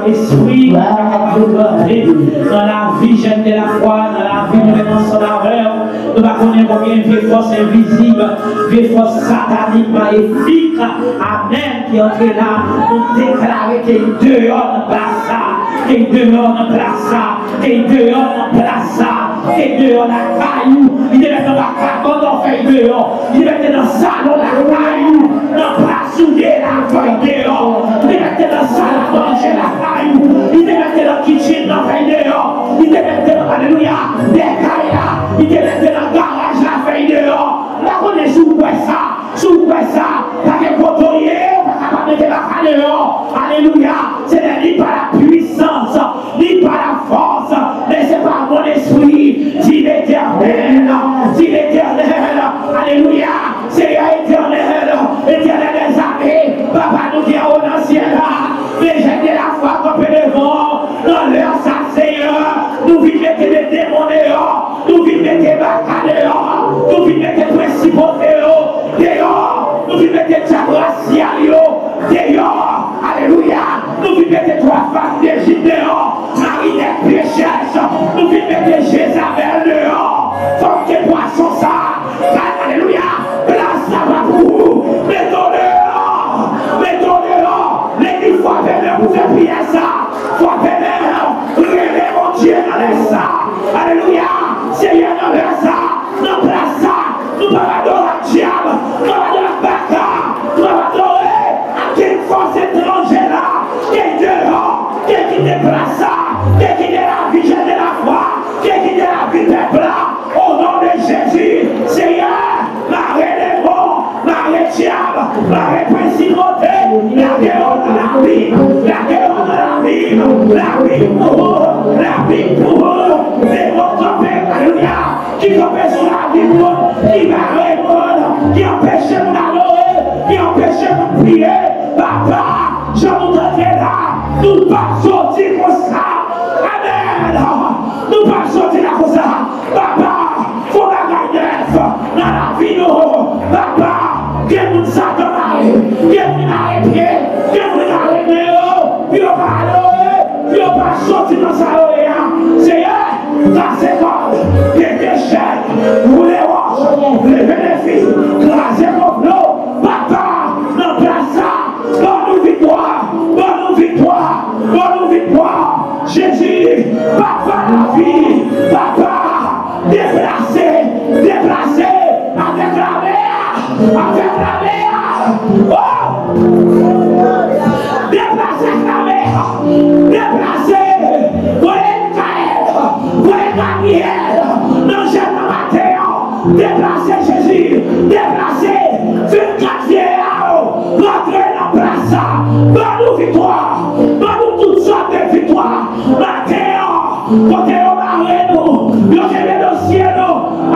Esprit, dans la vie, j'aime de la foi, dans la vie, nous mettons son ardeur. Nous ne connaissons pas combien de forces invisibles, de forces sataniques, maléfiques. Amen, qui entre là, nous déclarer qu'il y a dehors de place, qu'il y a dehors de place, qu'il y a dehors de place, qu'il y a dehors de la caillou. Il est dans la caillou, on fait dehors. Il est dans le salon, la caillou, dans la place où il est la feuille dehors. Il est dans le salon, manger la caillou. Il est dans le kitchen, dans la feuille dehors. Il est dans, alléluia, des caillas. Il est dans le garage, la feuille dehors. Là, on est sous ça, pas de cotonnier, pas de mettre la caille dehors. Alléluia, c'est ni par la puissance, ni par la force, mais c'est par mon esprit, dit l'Éternel, alléluia, c'est l'éternel des armées, papa nous dit au ciel là, mais j'ai de la foi comme devant, dans leur Seigneur, nous vivons des démons dehors, nous vivons des bacas dehors, nous vivons des principaux dehors, nous vivons des diables raciaux dehors, alléluia, nous vivons des trois femmes d'Égypte dehors, Marie des pécheuses, nous vivons des Jézabel dehors, faut que poisson ça, alléluia, place ça va pour vous, mettons dehors, l'église faut venir vous faire prier ça, faut venir rêver mon Dieu dans les ça, alléluia, Seigneur dans les ça, dans place ça, nous allons adorer le diable, nous allons adorer la bataille, nous allons adorer à quelle force étrangère là, qui est dehors, qui déplace ça, qui est la vie de la foi, qui est la vie du peuple là, au nom de Jésus, Seigneur, l'arrêt des bons, l'arrêt diable, l'arrêt principauté, la guerre de la vie, la guerre de la vie, la vie pour eux, la vie pour eux, les bons campés, alléluia, qui campent sur la vie pour eux, qui va répondre, qui empêche de l'adorer, qui empêche de prier, papa, je vous donnerai là, nous pas sortir comme ça, amen, nous pas la vie, papa, déplacé avec la mer. Oh! Déplacé avec la mer, déplacé, vous êtes Gabriel, non j'ai pas matin, déplacé Jésus, déplacé, 24 vieillards, rentrez dans la place, donne-nous victoire, donne-nous toutes sortes de victoires, matin, côté au barré nous, nous aimons le ciel,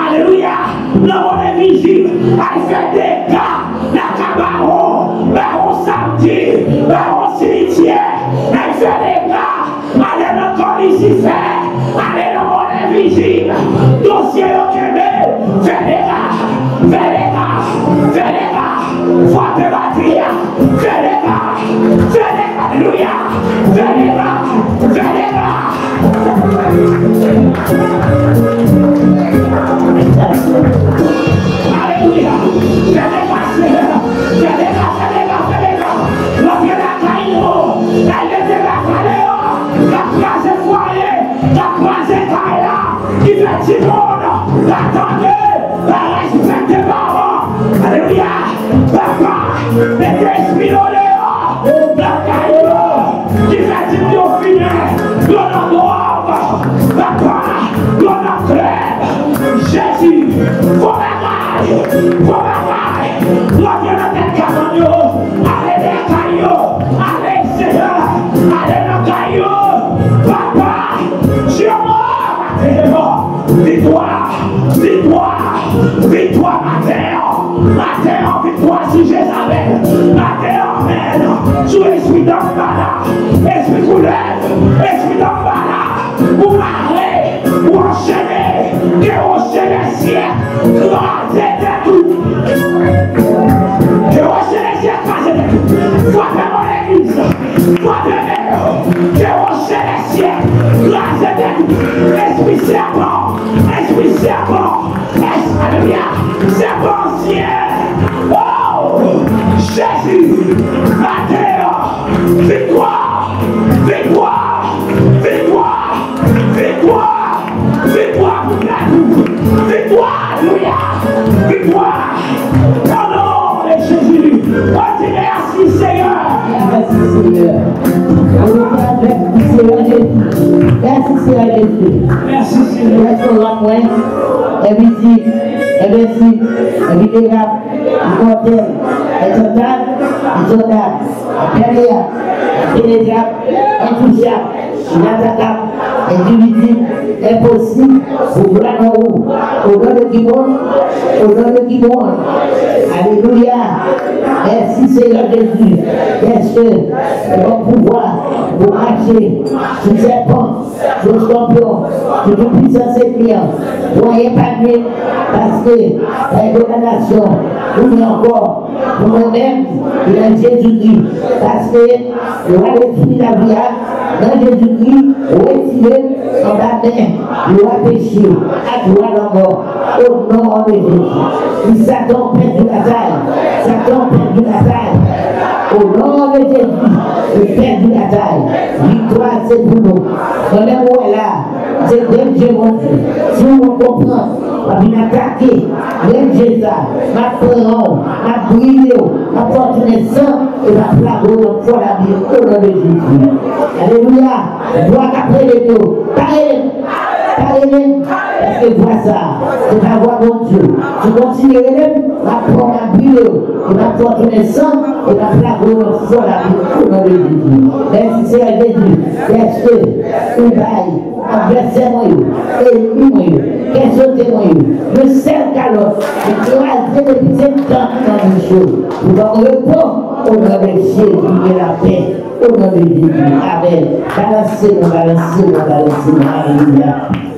alléluia, nous on est visible, elle fait des cas, la cabaron, baron samedi, baron cimetière, elle fait des cas, allez dans le corps ici fait, allez dans mon invisible, dossier au Québec, fais des gars, forte batterie, fais des gars, alléluia, fais des gars, alléluia, alléluia, papa, mettez l'esprit au dehors, la caillou, qui fait du bio fini, l'on a droit, papa, l'on a crève, Jésus, vos bagailles, l'on vient dans tête canon, allez des cailloux, allez Seigneur, allez dans caillou, papa, Dieu mort, victoire, matin, victoire si Jézabel, matin, sous l'esprit d'Ambala, esprit couleur, esprit d'Ambala, vous marrez, vous enchaînez, dérocher les siècles, croisez de tout. Dérocher les siècles, croisez de tout. Frappez mon église, frappez-le, dérocher les siècles, croisez de tout. Esprit serpent, alléluia, serpent ancien. Oh, Jésus, matin, victoire, alléluia, victoire, au nom de Jésus, continuez ainsi, Seigneur. Merci, Seigneur. Merci, Seigneur Jésus. Merci, Seigneur. Merci, Seigneur. Every deep, every seed, every day up, important, it's a that, pénétrable, intouchable, inattaquable, indivisible, impossible, au grand en haut, au nom de qui monte, alléluia, merci Seigneur Jésus, parce que le bon pouvoir pour marcher sur serpent, sur scorpion, sur toute puissance et client, voyez pas mieux, parce que la condamnation, nous encore, pour nous-mêmes, il y a Jésus-Christ, parce que le roi de fini la vie, dans Jésus-Christ, retiré en la main, le roi péché, à droit la mort, au nom de Jésus. Si Satan perd de la taille, au nom de Jésus, il perd de la taille, victoire c'est pour nous. Dans le mot est là, c'est même Dieu mon Dieu. Si on comprend, on vient attaquer, même Jésus, ma parole, ma brille, ma porte de sang, et ma plaque au fond la vie, au nom de Jésus. Alléluia, voix après les deux, parlez-les, parce que vois ça, c'est ta voix mon Dieu. Tu continues, ma prendre ma brille, et ma porte de sang, et ma plaque au fond la vie, au nom de Jésus. Merci Seigneur Jésus, parce que il baille, adversaire moi, ennemi moi, question de moi, le seul calotte, écrasé depuis 7 ans dans une chose. Nous allons répondre au nom de Jésus et la paix, au nom de Jésus. Amen. Balancez-nous, alléluia.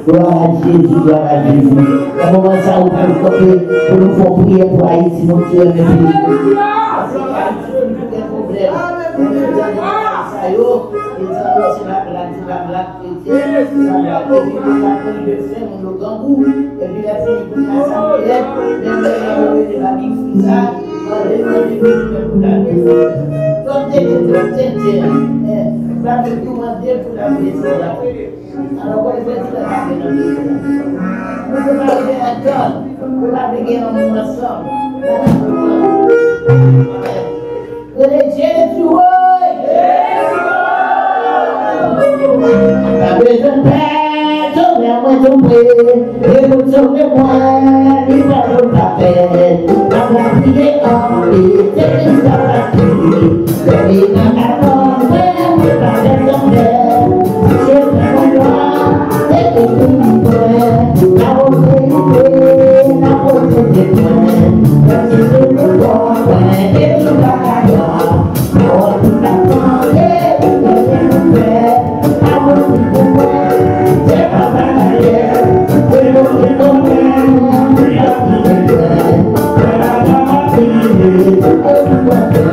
Gloire à Jésus, gloire à Jésus. À un moment ça, vous pouvez pour nous faire prier pour Haïti, mon Dieu, mes pays. Alors, quand il fait ça, nous devons arriver à temps, nous devons arriver ensemble. Que les dieux tu vois. La besoin de paix, sauve-moi ton prêt, et vous sauvez-moi, il va nous taper. La prier en paix, c'est une sortie. Le vie n'a pas tombé, mais pas de tomber. Je fais mon droit, c'est que tu me fais. La beauté, la beauté des points. La beauté des points, et tout va ailleurs. Oh, tout va tomber, tout va bien nous faire. La beauté des points, c'est pas mal ailleurs. C'est le beauté des points, c'est la beauté des points. C'est la beauté des points, c'est tout va faire.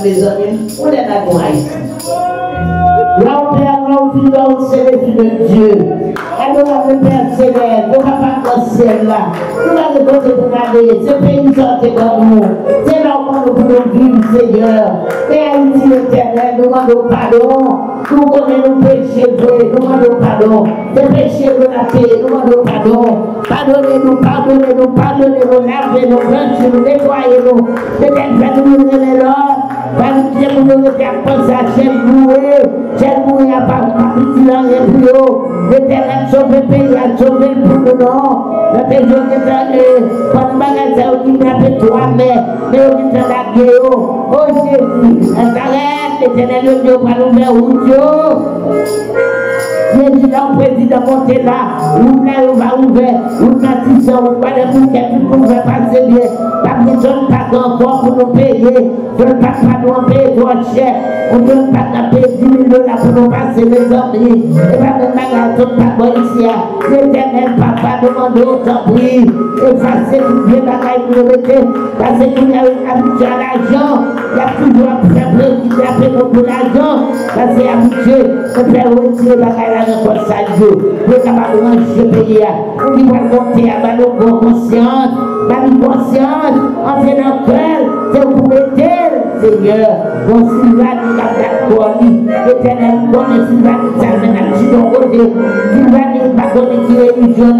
Mes amis, on est d'accord ici. Là, on perd, là, on vit, là, on sait le Dieu. Alors, on va Père Céleste, on va pas dans ce ciel-là. Nous allons côté pour aller, ce pays sorti comme nous. C'est là où nous voulons vivre, Seigneur. Et Haïti l'éternel, nous demandons pardon. Nous connaissons nos péchés, nous demandons pardon. Les péchés de la paix, nous demandons pardon. Pardonnez-nous, pardonnez-nous, pardonnez-nous, lavez-nous, blanchissez-nous, nettoyez-nous. Peut-être faites-nous donner l'ordre. Parce que vous nous avez pensé à Chel Moué à part petit dans les plus hauts. L'éternel sauve le pays, a sauvé le pour nous, non. Notre Dieu est allé, quand nous bagatons, on dit n'a pas toi, mais on dit dans la guerre. Oh Jésus, Nazareth, l'éternel Dieu, pas nous faire route. Président, président, montez là, vous va ouvert, vous n'attissez, vous pas les bouquets, tout va passer bien. Pas besoin de pas encore pour nous payer, de ne pas nous payer trop cher, on ne peut pas payer 10 000 $ pour nous passer les amis. Et pas de magasin, pas bon ici. L'éternel papa demande autant prix, effacez tout bien bagaille pour le mettre, parce qu'il y a habitué à l'argent, il y a toujours un faible qui fait pour l'argent, parce qu'il y a habitué, on fait retirer bagaille là dans le salle d'eau, le capable de ranger pays, on dit va compter à ma conscience, ma conscience, en fait dans le cœur, c'est vous mettez, Seigneur, mon Sylvanie la d'accord, l'éternel connaît Sylvanie, ça mène à tout ton côté, Sylvanie pas connaît qui religion,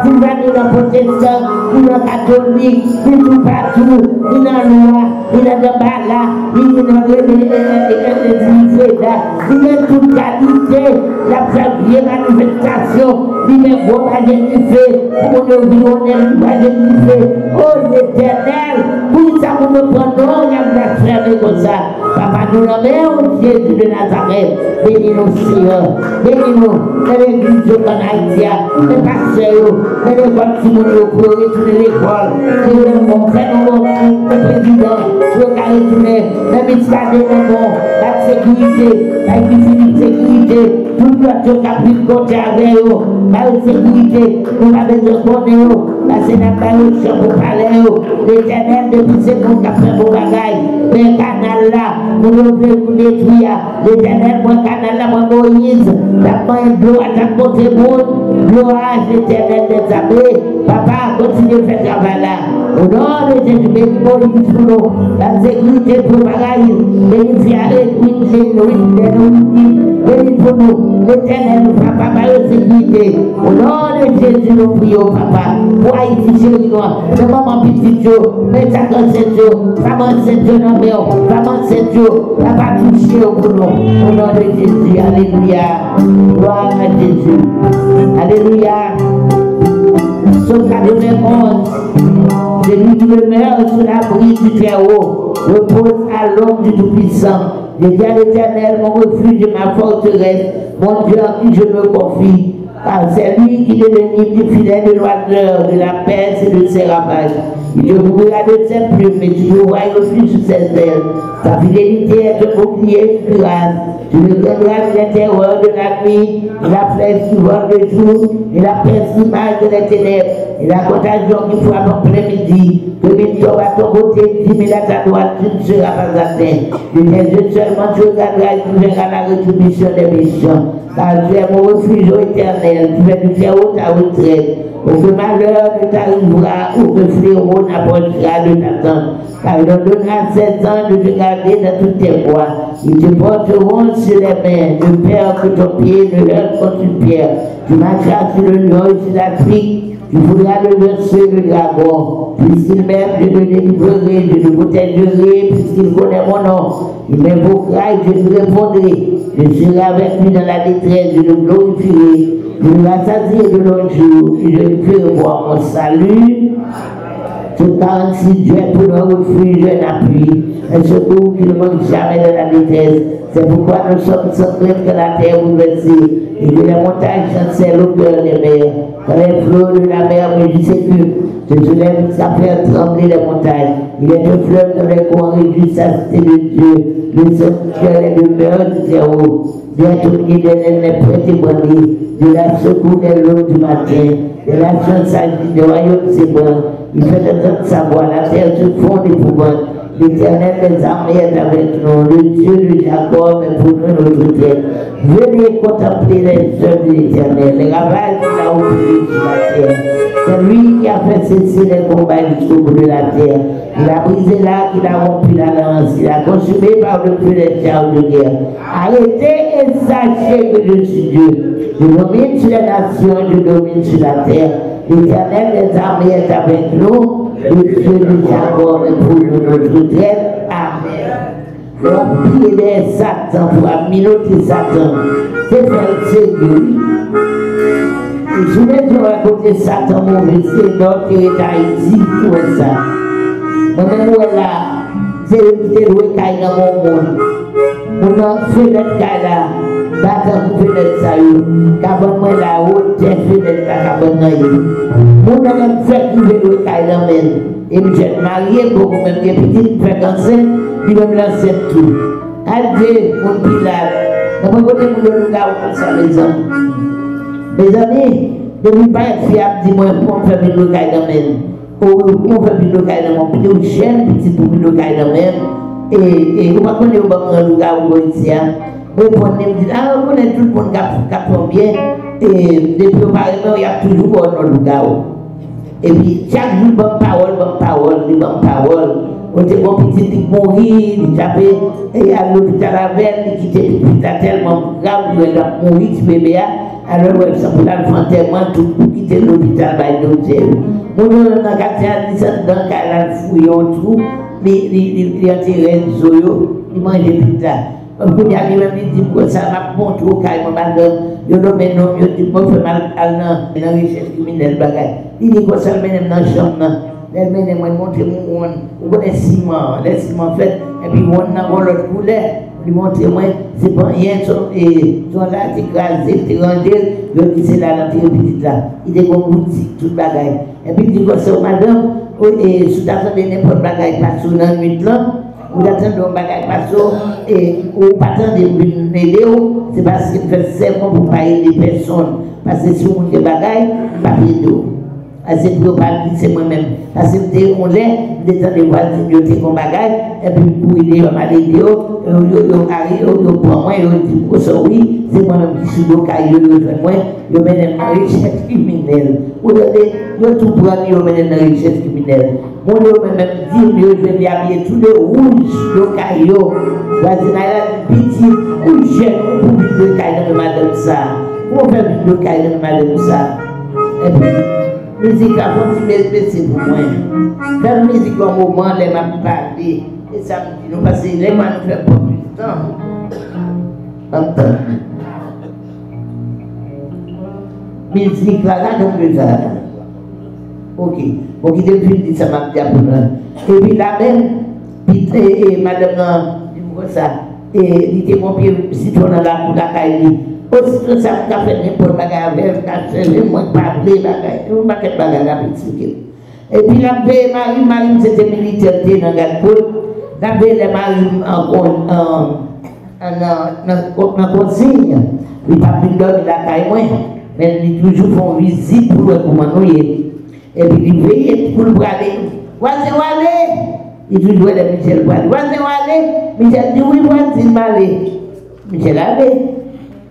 Sylvanie dans protestant, il est catholique, il est tout partout, il est en loi, il est dans Bala, il est dans l'église, il est toute qualité, la première manifestation, il est beau à fait, pour nous vivre, oh l'éternel, pour ça nous nous prenons, il y a de la frère comme ça. Papa nous l'emmène, Jésus de Nazareth, bénis-nous Seigneur, bénis-nous, dans l'église de Haïti, les pasteurs, dans les bâtiments, pour retourner l'école, nous prenons le président, le carré, le ministère de la sécurité, la sécurité, tout le monde qui a pris le côté avec eux, la sécurité, nous avons besoin de eux, la sénatrice pour parler, l'éternel depuis ce qu'on a fait pour bagaille, le canal là, nous devons détruire, l'éternel, le canal là, Moïse, la main de l'eau à ta côté monde, l'orage, l'éternel des amis, papa, continue de faire travail là, au nom de Jésus, bénis Moïse pour nous, la sécurité pour bagaille, bénis Fiaret, bénis pour nous, l'éternel, papa, par la sécurité, au nom de Jésus, nous prions, papa, pour Haïti, chérie noire, le maman petit Dieu, mais ça comme c'est Dieu, maman c'est Dieu, non mais maman c'est Dieu, la pas touché au boulot, au nom de Jésus, alléluia, gloire à Jésus, alléluia. Son 91, c'est lui qui demeure sur l'abri du Très-Haut, repose à l'ombre du Tout-Puissant. Je dis à l'Éternel, mon refuge et ma forteresse, mon Dieu en qui je me confie. Car c'est lui qui est l'ennemi du fidèle de l'oiseleur, de la peste et de ses ravages. Il te couvrira de ses plumes, mais tu le vois aussi sur ses ailes. Ta fidélité est un bouclier de grâce. Tu le donneras de l'intérieur de la nuit, et la flèche qui vole le jour, et la pessimage de les ténèbres, et la contagion qui frappe en plein midi. Que mille tombent à ton côté, 10 000 à ta droite, tu ne seras pas atteint. De tes yeux seulement tu regarderas et tu verras la rétribution des méchants. Car tu es mon refuge éternel, tu fais du terreau ta retraite. Aucun malheur ne t'arrivera, aucun fléau n'approchera de ta tente. Car il leur donnera 7 ans de te garder dans toutes tes voies. Ils te porteront sur les mains, de peur que ton pied ne heurte contre une pierre. Tu marcheras sur le lion et sur la crique. Tu voudras le verser le dragon, puisqu'il m'aime, je le délivrerai, je le protégerai, puisqu'il connaît mon nom. Il m'invoquera et je lui répondrai. Je serai avec lui dans la détresse, je le glorifierai. Je le rassasierai de l'autre jour, et je lui ferai voir mon salut. Ce 46 Dieu pour le refuge, un appui, un secours qui ne manque jamais de la détresse. C'est pourquoi nous sommes sans crainte que la terre bouleversée et que les montagnes chancellent au cœur des mers. Quand les flots de la mer me disent que se soulève ça fait trembler les montagnes. Il est un fleuve dans les coins réjouis sa cité de Dieu. Le sanctuaire est le meilleur du terreau. Bientôt l'Éternel n'est prêt et bandé. De la secours des l'eau du matin. De la chance agit de royaume c'est bon. Il fait entendre sa voix. La terre se fond d'épouvante. L'Éternel des armées est avec nous, le Dieu de Jacob est pour nous notre tête. Venez contempler les œuvres de l'Éternel, les ravages qu'il a oubliés sur la terre. C'est lui qui a fait cesser les combats jusqu'au bout de la terre. Il a brisé l'arc, il a rompu la lance, il a consumé par le feu les chars de guerre. Arrêtez et sachez que je suis Dieu. Je domine sur les nations, je domine sur la terre. L'Éternel des armées est avec nous. Le Dieu de Jacob est pour nous notre tête. Amen. L'empire des Satan pour aminoter Satan. C'est faire le Seigneur. Et je vais te raconter Satan mauvais, c'est notre Haïti pour ça. Moi-même, là, c'est le petit loué qui est dans mon monde. On a fait notre cas là. D'accord, vous faites ça, cabane moi la haute, faites la cabane. Mon homme fait qu'il veut le caïlamen. Et je suis marié pour même des petites fréquences, puis même lancer tout. Adieu, mon pilat. Dans mon côté, mon gars, on fait sa maison. Mes amis, de ne pas être fiable, dis-moi, on fait le caïlamen. On fait le caïlamen, puis on chaîne, petit pour le caïlamen. Et vous connaissez le gars où ici. Vous prenez, vous dites, ah, vous connaissez tout le monde qui apprend bien, et depuis auparavant, il y a toujours un autre gars. Et puis, chaque jour, bonne parole. On dit, mon petit qui mourit, il tapait, et à l'hôpital avec, il quittait l'hôpital tellement grave, il a mouru, ce bébé, alors il s'en fout dans le fantaiement, tout pour quitter l'hôpital, il l'hôtel. Mon nom, dans le quartier, il s'en dans le fouillon, tout, il a tiré le zoyo, il mangeait plus tard. Quand il a même dit que ça m'a montré au cas où je ne me nomme, je dis que je fais mal à la richesse criminelle. Il dit que ça me mène dans la chambre. Elle mène moi montrer mon on connaît ciment, les ciments fait, et puis on a l'autre couleur. Il montre moi, c'est pas rien, sont là, écrasés, rangés, je dis c'est là, dans le petit là. Il dit qu'on boutique, toute bagaille. Et puis il dit que c'est madame, et sous ta famille, n'importe bagaille, pas sous la nuit là. Vous attendez un bagage passo et vous pas attendez une vidéo, c'est parce qu'il fait serment pour parler des personnes. Parce que si vous avez des bagages, pas vidéo. C'est pour pas dire c'est moi-même. Parce que on l'est, vous attendez voisins, vous avez un bagage, et puis pour il est mal vidéo, vous arrivez, vous prenez moi, vous dites, oui, c'est moi-même qui suis au caillou, vous mène une richesse criminelle. Vous devez tout prendre, vous mène une richesse criminelle. Mon Dieu même dit, je vais habiller tout le rouge, le caillou. Voisinage, petit, où j'aime pour le caillou de madame ça. Pour faire le caillou de madame ça. Et puis, musique a continué, c'est pour moi. Faire la musique au moment, elle m'a parlé. Et ça me dit, nous parce que les mains ne font pas plus de temps. Musique là, donc le ça. Ok. Donc, depuis, ça m'a dit pour nous. Et puis, la même, et madame, ça, et il était mon pied, si tu as la cour d'accueil, aussitôt ça m'a fait n'importe quoi, avec moi, parler, bagaille, on m'a fait bagaille avec ce qu'il Et puis la paix, Marie, c'était militaire dans Galpoul. La paix, les Marie en consigne. Il n'y a pas de donner la caille, mais ils toujours font visite pour voir comment nous y est. Et puis ils veillent pour le aller. Voisin, allez! Il toujours le Michel Bois. Voisin, allez! Michel dit oui, voisin, allez. Michel allez.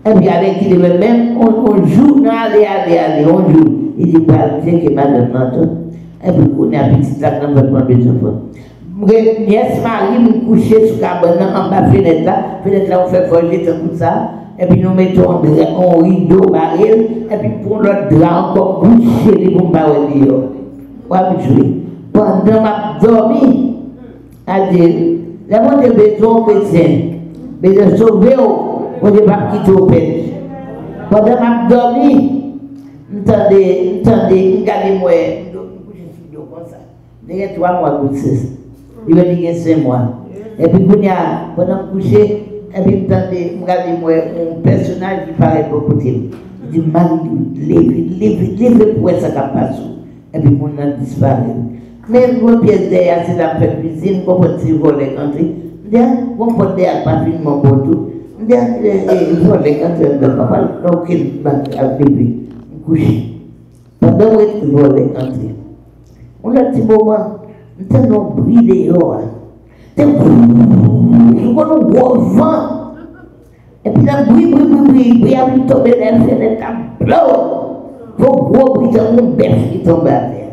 Et puis avec qui devait même, on joue, non, allez, on joue. Il dit, bah, c'est que madame m'entend. Et puis on a un petit sac dans votre maison. Nièce Marie nous coucher sous cabane en bas fenêtre là on fait foyer comme ça et puis nous mettons un rideau baril et puis pour l'autre drap encore boucher les bombes pendant ma dormi à dire la monde de béton chrétien mais de sauver on ne pas quitter au pêche pendant ma dormi entendez regardez-moi comme ça derrière 3 mois de 6 il va dire 5 mois. Et puis, pendant le coucher, et puis, regardez-moi, un personnage qui paraît beaucoup de temps. Il dit, Marie, lève pour ça qui passe. Et puis, on a disparu. Mais, mon pièce derrière, c'est la fête cuisine, qu'on peut se voler quand il dit, on peut dire, pas finalement pour tout. Il dit, voler quand il dit, papa, donc, il va arriver, coucher. Pendant qu'il voler quand il on a un petit moment. Nous avons brûlé dehors. Nous avons gros vent. Et puis, là, bruit, il a tombé dans la fenêtre. Vos gros bruits dans mon bœuf qui tombe à terre.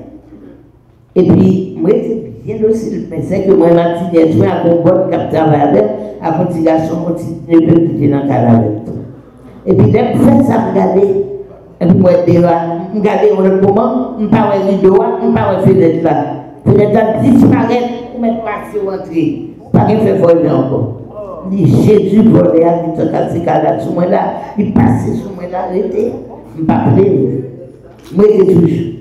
Et puis, moi, c'est bien aussi, mais c'est que moi, ma petite esprit a un bon capteur avec, à continuation, continue de quitter dans le caravane. Et puis, dès que je fais ça, regarder. Et puis, moi, je regarder au moment, je ne parle pas de rideau, je ne parle pas de fenêtre là. Peut-être disparaître pour mettre passer ou entrer. Pas qu'il fait voler encore. Il dit Jésus volait à qui te casse là sous moi là. Il passait sous moi là, arrêté. Je ne pas plaider. Moi, c'est toujours.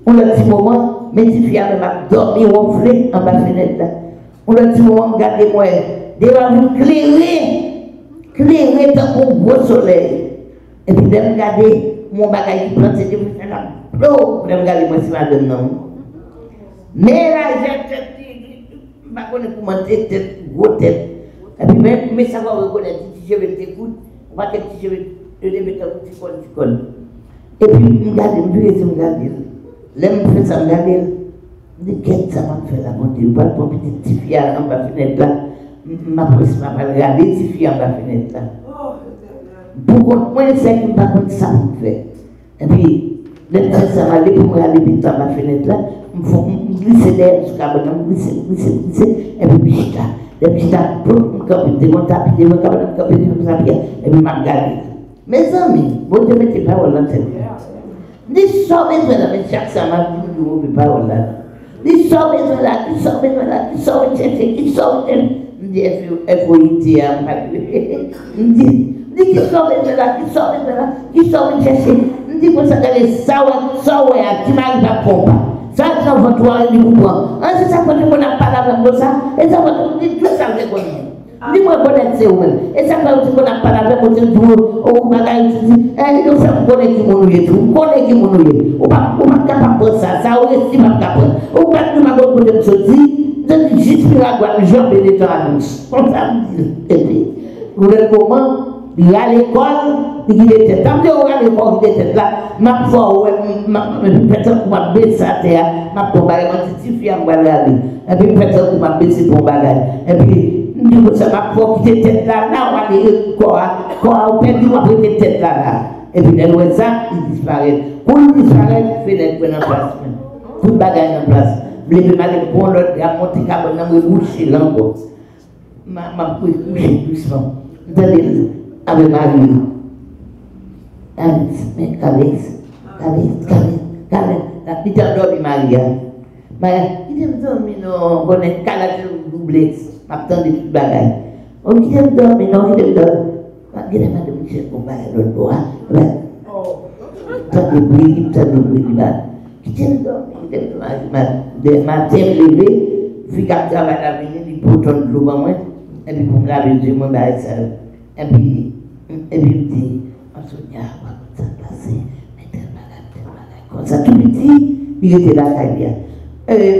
On a petit moment, mes petits filles avaient dormi ronflé en bas de la fenêtre là. On a petit moment, regardez-moi. Déjà, vous clairez dans mon gros soleil. Et puis, de me regarder, mon bagage qui plante, c'était pour faire là. Oh, de me regarder, moi, c'est madame non. Mais là, j'ai je ne sais pas comment tête, gros tête. Et puis, mais ça va reconnaître, si je vais t'écouter, on va te dire, je vais te lever ton petit col. Et puis, je me regarde, je me regarde. Là, je me fais ça, je me regarde. Je me dis, qu'est-ce que ça m'a fait la montée? Je vais prendre une petite fille en bas de la fenêtre là. Ma presse m'a pas regardé, petite fille en bas de la fenêtre là. Pour moi, je sais que je ne sais pas ça me fait. Et puis, le temps ça m'a allé pour me regarder dans la fenêtre là. Je me glisser derrière ce cabane, je me glisser, et puis je suis là, pour me camper, mon tapis, je me camper, et puis je me regarde. Mes amis, vous ne mettez pas au lanterne. Les sortez de là, mais chaque semaine, vous ne mettez pas au lanterne. Les sortez de là, qui sortent de là, qui sortent chercher, qui sortent de là. Je dis, FOIT, je dis, qui sortent de là, qui sortent de là, qui sortent chercher. Je dis, pour ça, que les saouets, qui m'arrivent à pomper. Ça, c'est votre toile du mouvement. C'est ça qu'on a parlé avec ça. Et ça, on dit tout ça, je connais. Dis-moi, connaître c'est où. Et ça, qu'on a parlé avec votre tour, au bagage, et nous sommes connectés qui m'ont tout. Connectés qui m'ont eu. On va capable de ça. Ça, on estime capable. On va nous avoir pour nous sortir. Je dis, juste pour avoir le job et les temps à nous. Comme ça, et puis, vous voulez comment? Il y a l'école, il était tant que on a l'école, il était là, ma foi, peut-être qu'on m'a baissé à terre, ma pour bagage, ma petite fille en bagage, et puis peut-être qu'on m'a baissé pour bagage, et puis, nous, ça m'a foi qui était là, on va dire, quoi, on perd, on va prendre tête là, et puis, elle voit ça, il disparaît. Pour il disparaît, il fait les en place, tout bagage en place. Je vais aller pour l'autre, il a monté cabane, il m'a bouché là encore. Ma couché doucement. Avec Marie. Mais la petite endormi Maria. Mais il aime dormir, non, on est calé doublé, m'attend des petites bagailles. On dit, il aime dormir, non, il aime dormir. Il aime dormir, Michel, pour bagaille l'autre bois. Ça de bruit, là. Il aime dormir, ma tête levée, puis quand ça va la venir, il peut tourner de l'eau à moi, et puis pour me laver les yeux, moi, et puis, il dit, on se dit, ah, ça passer, mais tel malade, comme ça, tout petit, il était là,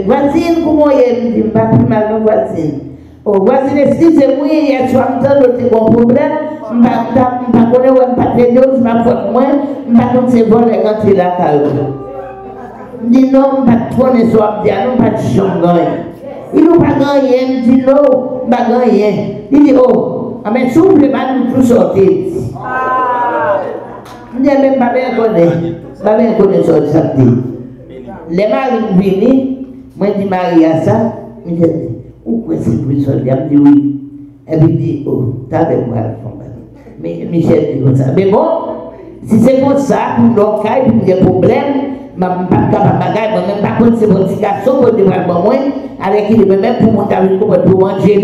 voisine, comment il dit, pas plus mal, voisine. Oh, voisine, excusez-moi, hier soir, je n'ai pas de problème, je ne connais pas de téléphone, je ne connais pas de téléphone, quand il est là. Je dis non, je ne connais pas de téléphone, je ne connais pas de chambre. Il n'a pas gagné, il dit non, je n'ai pas gagné. Il dit, oh, mais s'il vous plaît, je vais tout sortir. Je dis, même pas bien connaître ça samedi. Les maris viennent, moi je dis Marie à ça, je dis, où est-ce que vous sortez? Je dis oui. Et puis il dit, oh, t'as avec moi, mais Michel dit comme ça. Mais bon, si c'est comme ça, pour nos cas, pour des problèmes, je ne peux pas faire même pas contre ces petits garçons, pour des problèmes, avec qui même pour monter avec pour manger,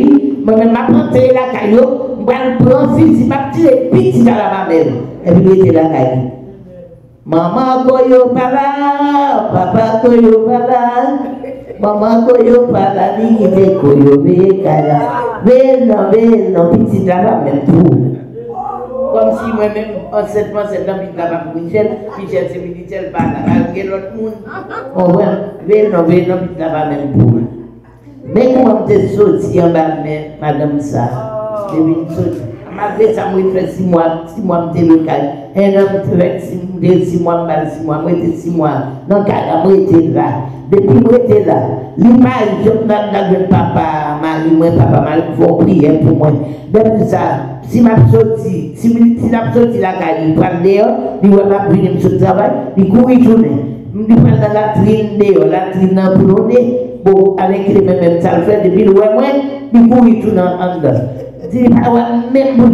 moi-même, je prends la caillou, je prends le fils, je vais tirer petit dans la mamelle. Et puis il était la caillou. Maman koyo pala, papa koyo pala, maman koyo pala, ni kite koyo bekala. Beno, petit là même pour. Comme si moi-même, en 7 mois, c'est l'homme qui là pour Michel, c'est Michel pas là, avec l'autre monde. Oh ouais, beno, petit là même pour. Mais comment t'es sorti en bas, madame ça, je viens de sortir. Malgré ça, moi, je fais 6 mois, je suis local. Un homme fait 6 mois, moi, j'étais 6 mois. Donc, moi, j'étais là. Depuis que j'étais là, l'image, je n'ai papa, Marie, faut prier pour moi. Donc, ça, si je sorti, si je sorti la caille, je prends dehors, je vais venir sur le travail, je cours journée. Je prends dans la trine dehors, la trine pour nous, bon, avec les mêmes salfères, depuis le moins, je cours tout en dedans. Même pour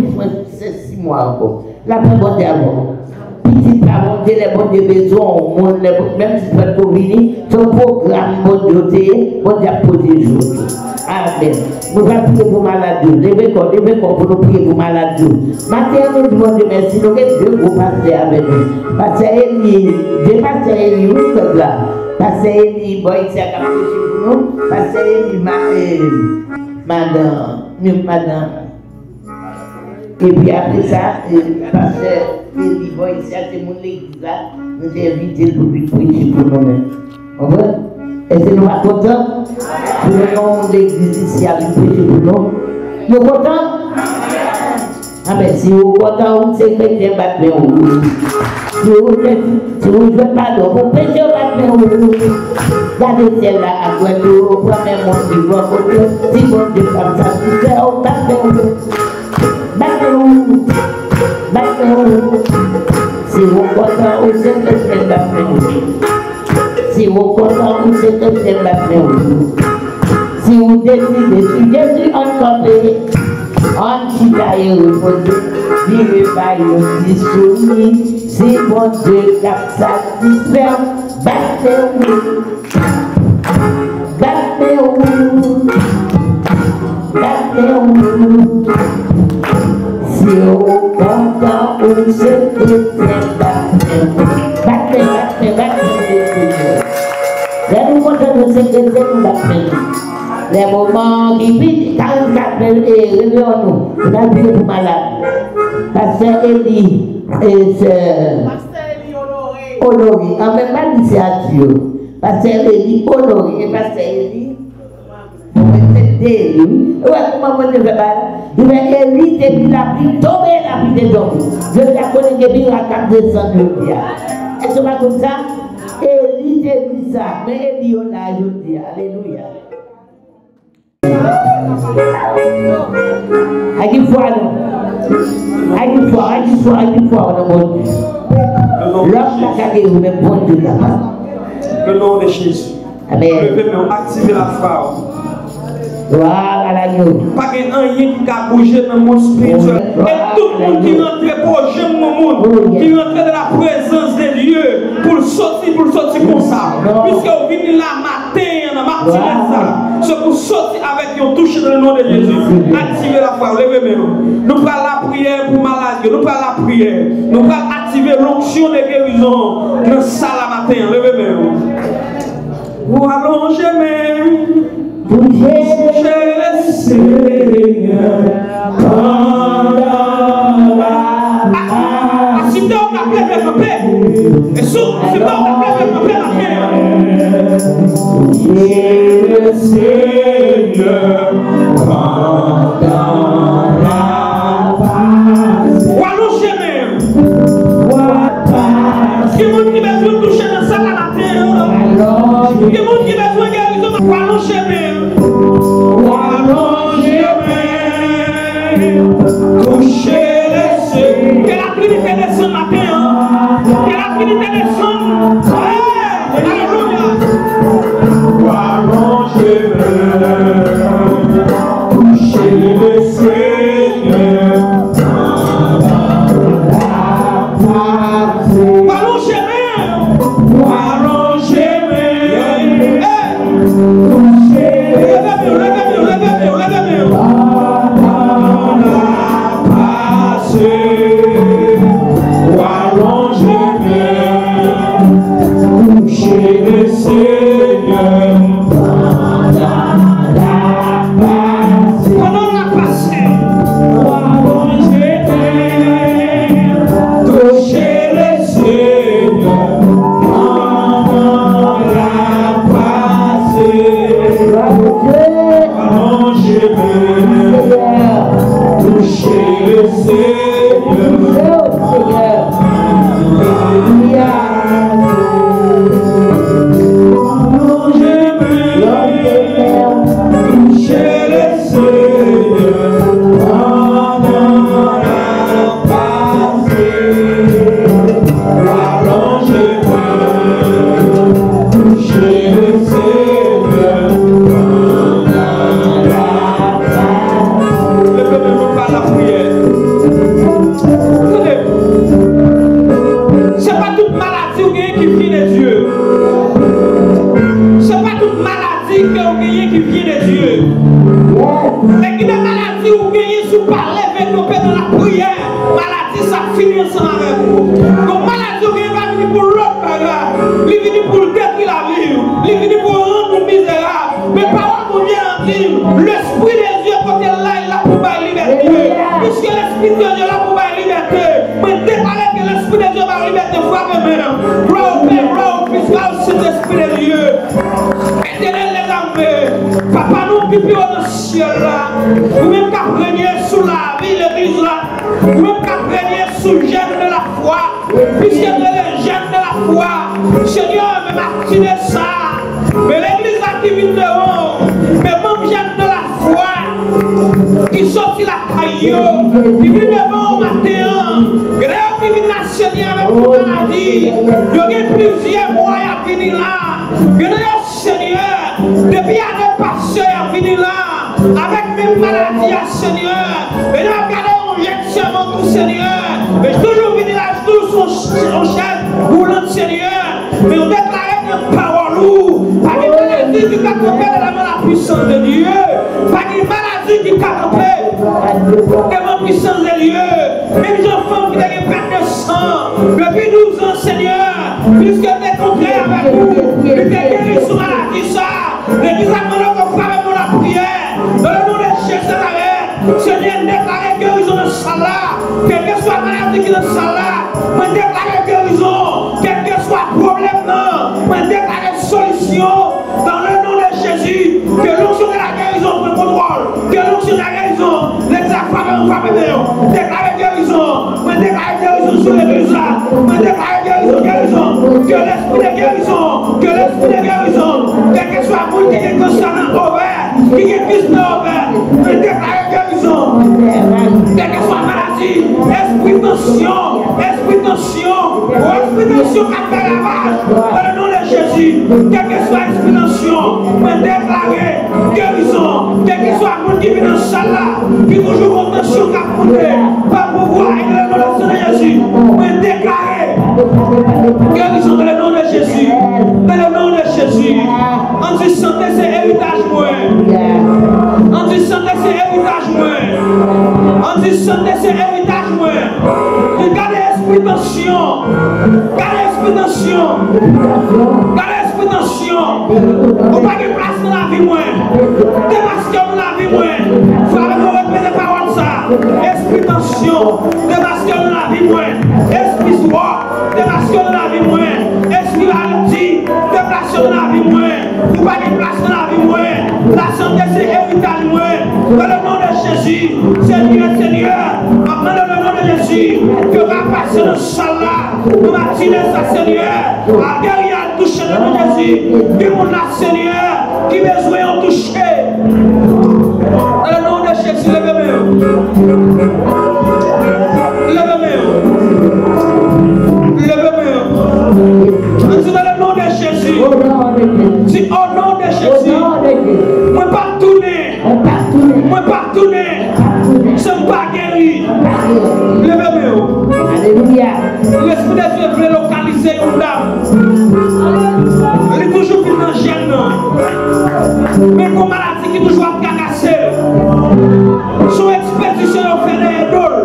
6 mois encore. La bonne avant. Petit avant, les bonnes maisons, même si tu peux venir, ton programme, bon Dieu, bon Dieu, pour des jours. Amen. Nous allons prier pour malades. Levez corps pour nous prier pour malades. Maintenant, nous demandons merci. Nous avons 2 gros pasteurs avec nous. Pasteur Eli, 2 pasteurs Eli, où est-ce là? Pasteur Eli, bon, il s'est accompagné pour nous. Pasteur Eli, madame. Et puis après ça, pasteur Eli, bon, il s'est accompagné pour l'église là. Nous avons invité le public pour prêcher pour nous-mêmes. Vous voyez? Est-ce que nous sommes contents? Pour le nom de l'église ici, avec prêcher pour nous. Nous sommes contents? Ah ben si vous êtes contents, vous savez que vous battre si vous ne faites pas d'eau, vous prêchez au battre. Gardez celle-là à quoi vous prenez mon livre, si vous ne faites pas ça, vous faites au battre. Si vous êtes contents, vous savez que vous battre. Si vous êtes content, vous savez que c'est la paix. Si vous décidez, si Jésus encombré, en chitaille reposé, vivez par le soumis, si mon Dieu cap satisfait, battez-vous, battez-vous, battez-vous. Si vous êtes content, vous savez que c'est la paix. Battez-vous. Les moments de sécurité nous appellent. Les moments qui vivent, quand nous appellent et réveillons-nous, nous appelons pour malades. Pasteur Eli et Pasteur Eli Honoré. En même temps, c'est à Dieu. Pasteur Eli Honoré et Pasteur Eli. Comment vous devez faire? Il va éviter de la pluie tomber, la pluie de tomber. Je la connais que bien la carte de sang de Dieu. Est-ce que c'est comme ça? Eli dit ça, mais Eli on a ajouté. Alléluia. À qui fois non? À qui fois on a bon Dieu. L'homme n'a qu'à dire même bon Dieu là-bas. Le nom de Jésus. Amen. Je vais même activer la foi. Voilà l'agneau. Pas qu'il y ait rien qui a bougé dans le monde spirituel. Et tout le monde qui rentre pour j'aime mon monde, qui rentre dans la présence de Dieu, pour sortir comme ça. Puisque vous venez là matin, c'est pour sortir avec une touche dans le nom de Jésus. Activez la foi, levez-vous. Nous prenons la prière pour maladie, nous prenons la prière. Nous prenons activer l'onction de guérison dans la salle matin, levez-vous. Vous allongez mes le Seigneur pendant la si tu as appelé, et si tu as appelé la terre, le Seigneur pendant la passe. Wallon chemin. Qui monde qui besoin de toucher dans ça la matin. Qui monde qui besoin de guérison. Wallon chemin. Wallon chemin. Toucher le Seigneur. Que la Trinité descende matin. Que la Trinité descende. Alléluia. Wallon chemin. Toucher le Seigneur. Wallon chemin. Wallon chemin. Levez-vous. Wallon chemin. Toucher le Seigneur. Pendant la passée. Wallon chemin. Toucher le Seigneur. Pendant la passée. Wallon chemin. Toucher le Seigneur. C'est pas toute maladie ou bien qui vient de Dieu. C'est pas toute maladie que vous gagnez qui vient de Dieu. Mais il y a des maladies où vous gagnez sous parler avec nos pères dans la prière. Maladie, ça finit ensemble avec vous. Donc maladie, vous gagnez pas venir pour l'autre bagarre. Il vient pour le détruire la vie. Il vient pour rendre misérable. Mais parole pour bien en dire, l'esprit de Dieu, quand il est là, il a pour la liberté. Puisque l'esprit de Dieu est là pour la liberté. Mais déclarer que l'esprit de Dieu va la liberté, frappe même. Gloire au Père, gloire au Fils, gloire au Saint-Esprit de Dieu. Éternel les armées, Papa nous qui vivons dans le ciel là, nous-mêmes qui régner sous la vie, l'église là, nous-mêmes qui régner sous le gène de la foi, puisque nous sommes les gènes de la foi. Seigneur, même activer ça. Mais l'église là qui vit devant, mais même gène de la foi, qui sortit la caillou, qui vit devant au matin, grève qui vit la Seigneur avec une maladie, il y a plusieurs mois à venir là. Seigneur, depuis l'année passée, à venir là, avec mes maladies, Seigneur, mais nous regardons injection tout Seigneur, mais je toujours venir là, je toujours son chef, roulant Seigneur, mais on déclare une parole lourde, pas une maladie qui t'a coupé devant la puissance de Dieu, pas une maladie qui t'a coupé devant la puissance de Dieu, même les enfants qui ont pris de sang, depuis 12 ans, Seigneur, puisque tu es compris avec vous, tu t'es guéri sur maladie, ça, l'église a demandé qu'on fasse la prière, dans le nom de Jésus, Seigneur, déclare guérison dans ce là, quelle que soit la maladie qui est dans ce là, mais déclare guérison, quel que soit le problème, mais déclare solution, dans le nom de Jésus, que l'onction de la guérison prenne contrôle, que l'onction de la guérison, les affaires vont frapper, déclare guérison, mais déclare guérison sur l'église là, mais déclare guérison, que l'esprit de guérison, quel que soit le monde qui est concernant ouvert, qui est business ouvert, mais déclare guérison, quelle que soit la maladie, esprit tension, esprit tension qui a fait lavage, dans le nom de Jésus, quel que soit l'esprit tension, mais déclarer guérison, quel que soit le monde qui vit dans ce salle là, qui toujours en tension qui a monté, par pouvoir, et dans le nom de Jésus, mais déclarer guérison dans le nom de Jésus, dans le nom de Jésus, en dit santé c'est héritage moins, en dit santé c'est héritage moins, en dit santé c'est héritage moins, gardez l'esprit tension, gardez l'esprit tension, gardez l'esprit tension, on pas de place dans la vie moins, démasquez dans la vie moins, frère nous répétez parole ça, esprit tension, démasquez dans la vie moins, esprit soir, démasquez dans la vie moins, esprit maladie, démasquez dans la vie moins, nous pas de place Nous matinons ça, Seigneur. À guerrière touché le nom de Jésus. Qui mon là, Seigneur, qui besoin de toucher. Dans le nom de Jésus, levez-moi. Levez-moi. Levez-moi. Dans le nom de Jésus. Si au nom de Jésus, moi pas tourner. Moi pas tourner. Je ne pas guéri. Levez-moi. Alléluia. L'esprit de Dieu veut localiser une dame. Elle est toujours dans le gène. Mais comme maladie qui toujours a cacassé. Son expédition a fait des idoles.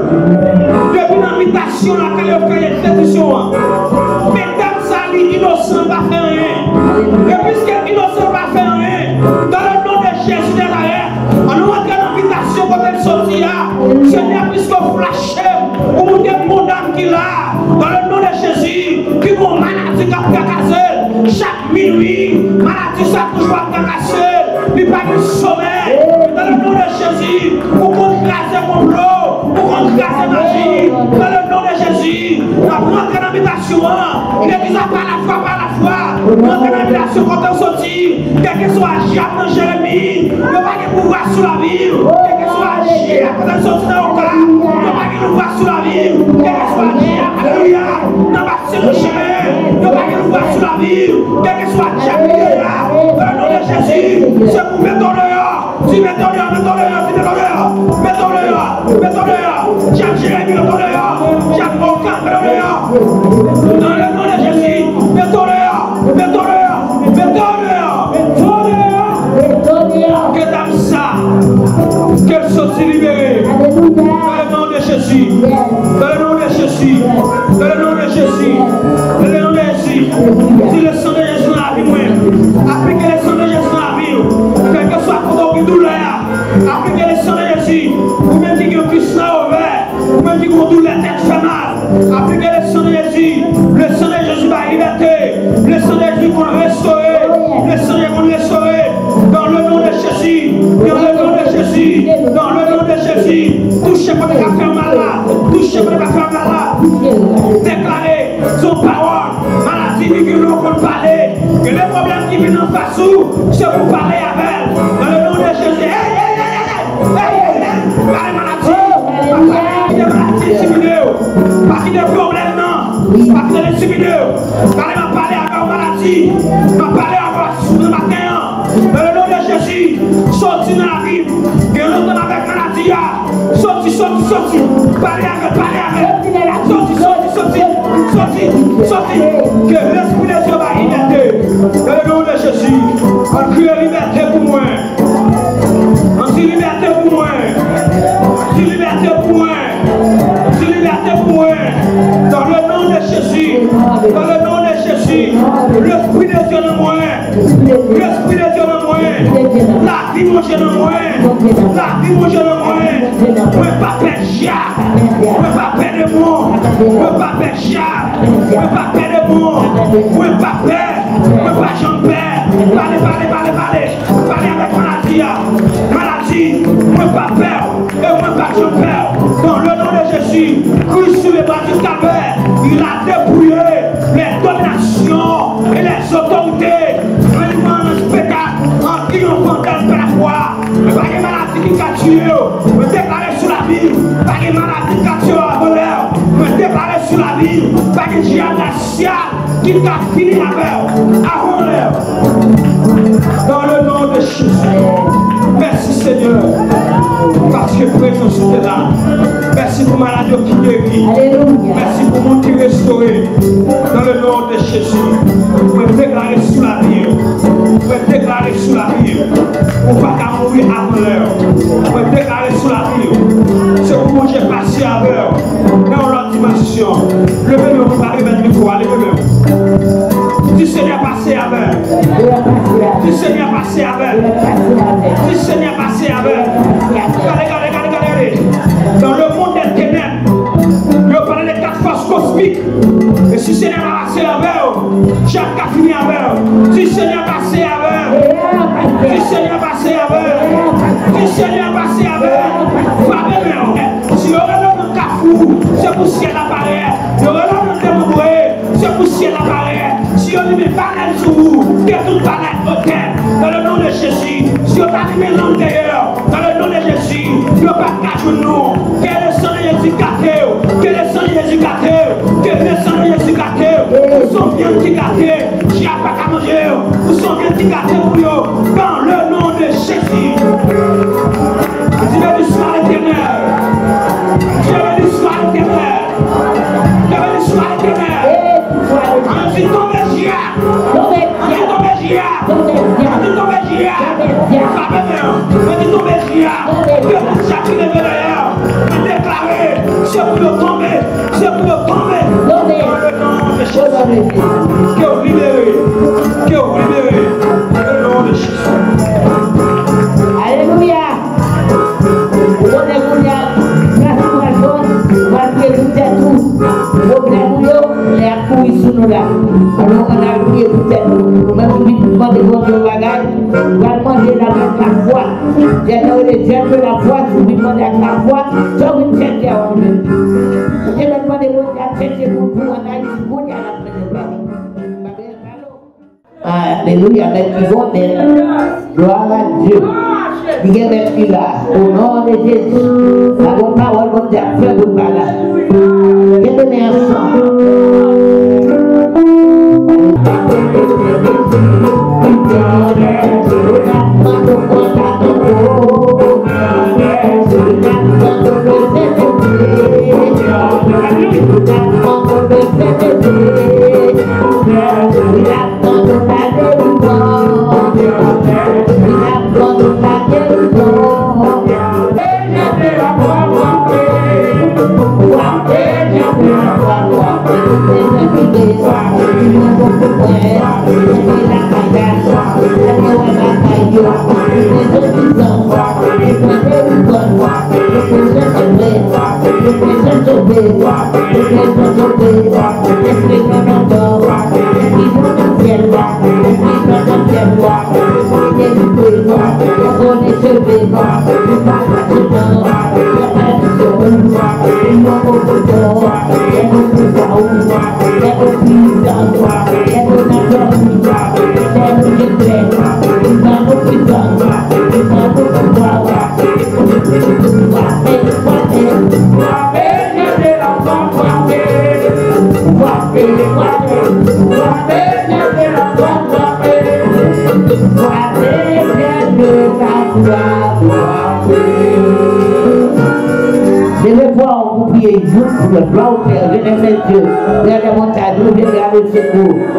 Depuis l'invitation à laquelle elle a fait l'expédition. Mais dame ça, l'innocent va faire rien. Et puisque l'innocent va faire rien, dans le nom de Jésus de l'arrière, on nous entre dans l'invitation quand elle sortira. Seigneur, puisqu'on flashait, ou mon dame qui l'a, dans le nom de Jésus, qui vont maladie qui a cacassé, chaque minuit, maladie ça toujours a cacassé, il n'y a pas de sommeil, dans le nom de Jésus, pour qu'on classe mon lot, pour qu'on classe magie, dans le nom de Jésus, on va rentrer dans l'invitation, l'église a par la foi, rentrer dans l'invitation quand on sortit, quel que soit Jacques dans Jérémie, il n'y a pas de pouvoir sur la ville, quel que soit Jacques quand on sortit dans le cas, il n'y a pas de pouvoir sur la ville, quel que soit Jacques, alléluia, dans la chemin, il n'y a pas de pouvoir sur la ville, quel que soit Jacques, dans le nom de Jésus, c'est pour mettre en dehors, si mettons en dehors, Jacques Jérémie, mettons en dehors, Jacques Moka, mettons en dehors, dans le nom de Jésus, mettons en dehors, que dame ça, qu'elle soit libérée, dans le nom de Jésus, dans le nom de Jésus, dans le nom de Jésus, dans le nom de Jésus, si le sang de Jésus n'a pas vu, appliquez le sang de Jésus n'a pas vu, quel que soit votre douleur, appliquez le sang de Jésus, ou même qui ont pu se ouvert, ou même qui ont douleur tête fait mal, appliquez le sang de Jésus, le sang de Jésus va liberter, le sang de Jésus qu'on restaurer, le sang de Jésus qu'on restaurer, dans le nom de Jésus, dans le nom de Jésus, dans le nom de Jésus, touchez pour les faire malade, touchez pour les faire malade, déclarez son parole, maladie qui nous pour parler, que les problèmes qui viennent en face nous, c'est pour parler avec, dans le nom de Jésus, parlez maladie, pas qui de problème non, pas qui de vidéo, parlez avec maladie, parlez avec le matin, dans le nom de Jésus, sorti dans la vie, que l'on donne avec maladie, sorti, parlez avec, sorti, que l'esprit de Dieu va liberté, dans le nom de Jésus, on crie liberté pour moi, on dit liberté pour moi, dans le nom de Jésus, l'esprit de Dieu en moi, la vie mon jeune en moi, moi pas perdre Jacques, moi pas perdre moi pas perdre Jacques, moi pas perdre moi pas perdre, moi pas Jean-Père, parlez avec maladie, moi pas perdre, et moi pas Jean-Père, dans le nom de Jésus, Christ sur les bras du calvaire, il a dépouillé les dominations et les autorités, vraiment un spectacle en triomphant par la foi, pas de maladie qui a tué, me déclarer sur la vie, pas de maladie qui a tué à voleur, me déclarer sur la vie, pas de géant qui a fini avec, avant l'heure, dans le nom de Jésus. Merci Seigneur, parce que présence est là. Merci pour maladie qui guérit. Merci pour mon qui restauré. Dans le nom de Jésus, vous me déclarer sous la vie. Vous me déclarer sous la vie. Pour ne pas mourir avant l'heure. Vous me déclarer sous la vie. C'est pour moi j'ai passé à l'heure. Dans l'autre dimension. Levez-le, vous parlez avec le micro. Levez-le. Du Seigneur passé avec. Du Seigneur passé avec. Du Seigneur passé avec. Regardez. Dans le monde des ténèbres, je parle des 4 forces cosmiques. Et si le Seigneur a passé avec, Jacques a fini avec. Si le Seigneur a passé avec, si le Seigneur a passé avec, si le Seigneur a passé avec, si le Seigneur a passé avec, si le Seigneur a passé avec, c'est pour ciel apparaît, le relâche de démembré, ciel apparaît. Si on met panel sur vous, que tout panel hôtel, dans le nom de Jésus. Si on t'a mis l'intérieur, dans le nom de Jésus, il n'y a pas de cache nous. Que le sang de Jésus gâté, que le sang de Jésus gâté, que le sang de Jésus gâté, nous sommes bien petits gâtés, j'y a pas qu'à manger, nous sommes bien petits gâtés pour eux, dans le nom de Jésus. Dieu veut du soir éternel. Dieu veut du soir éternel. Dieu veut du soir éternel. On dit tomber Gia. On dit tomber Gia. On dit tomber Gia. Ça va bien. On dit tomber Gia. Que pour chacun de mes d'ailleurs, déclarer, c'est pour tomber, c'est pour tomber. Dans le nom de Jésus. Que vous libérez. Que vous libérez. Dans le nom de Jésus. Alléluia. Alors on a prié peut-être, même si vous demandez votre bagage, vous allez manger la foi. J'ai de la foi, si vous demandez la foi, ça vous cherchez à vous. Je vais demander à chercher pour vous, on a eu une bonne Alléluia, merci bon, gloire à Dieu. Il y a des là, au nom de Jésus, la bonne parole, mon Dieu, fait vous parler. Que de merci.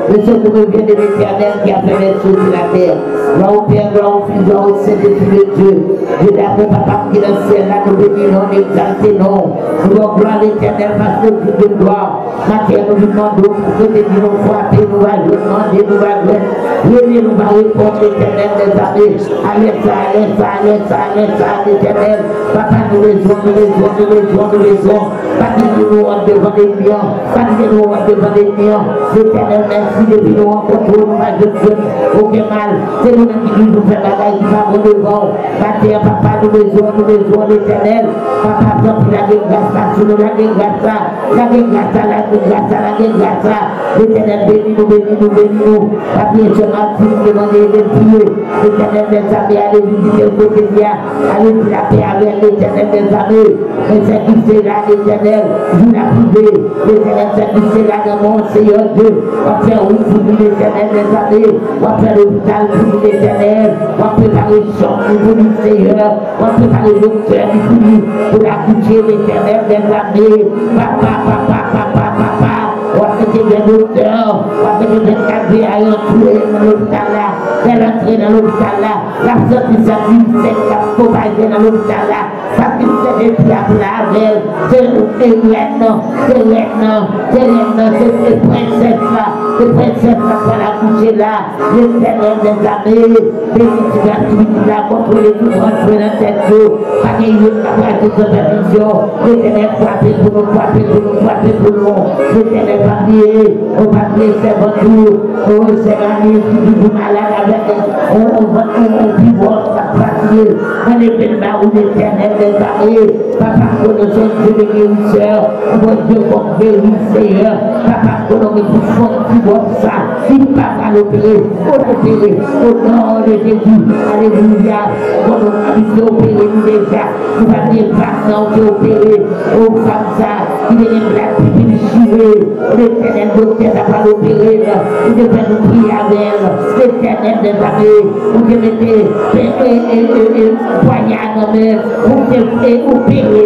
Le secours vient de l'Éternel qui a fait les choses sur la terre. Gloire au Père, gloire au Fils, gloire au Saint-Esprit de Dieu. Dieu d'après papa qui est dans le ciel, là nous bénissons, nous exaltons, nous donnons gloire à l'Éternel parce que Dieu de gloire. Matin, nous lui demandons pour que Dieu nous frapper, nous va demander, nous va venir, nous va répondre l'Éternel des années. Allez ça, l'Éternel. Papa, nous raisons. Pas qu'il nous rende devant des lions, pas qu'il nous rende devant des lions. L'Éternel, merci depuis nous rencontrons, nous va de Dieu, aucun mal. C'est nous qui nous fait bagaille, qui va vous devant. Matin, papa, nous raisons l'Éternel. Papa, la grâce, sur nous, la grâce. L'Éternel, bénis-nous. Papier, je m'appelle, demander les pieds. L'Éternel des armées, allez visiter le quotidien. Allez la paix avec l'Éternel des armées. Mais c'est qui c'est là, l'Éternel, vous l'a privé. L'Éternel, c'est qui c'est là, dans mon Seigneur Dieu. On fait oui pour l'Éternel des armées. On fait l'hôpital pour l'Éternel. On prépare le champ pour le Seigneur. On prépare le docteur pour la coucher l'Éternel des armées. Papa. On fait des docteurs, on fait des cadres à entrer dans l'hôpital là, l'entrée dans l'hôpital là, la sortie de sa vie, c'est la propagée dans l'hôpital là, parce que c'est des plats pour la veille, c'est les princesses là, pour la coucher là, l'Éternel des armées, bénis l'activité là, contrôler tout, rentrer dans cette eau, pas qu'il y ait une capacité de supervision, l'Éternel frapper pour nous, l'Éternel papier, c'est votre tour, c'est la nuit qui vous malade avec on divorce, ça passe, on est fait là où l'éternel est barré, papa, qu'on nous sommes Dieu de guérisseur, mon Dieu, comme guérisseur, papa, qu'on nous font divorce, ça, il pas à l'opérer, au nom de Jésus, alléluia, qu'on nous a opéré déjà, nous allons dire, maintenant, j'ai opéré, au femme ça, il est là, il est chiré, l'éternel docteur n'a pas l'opéré, il devait nous prier avec l'éternel des années, vous devez poignard dans mes, vous devez opérer,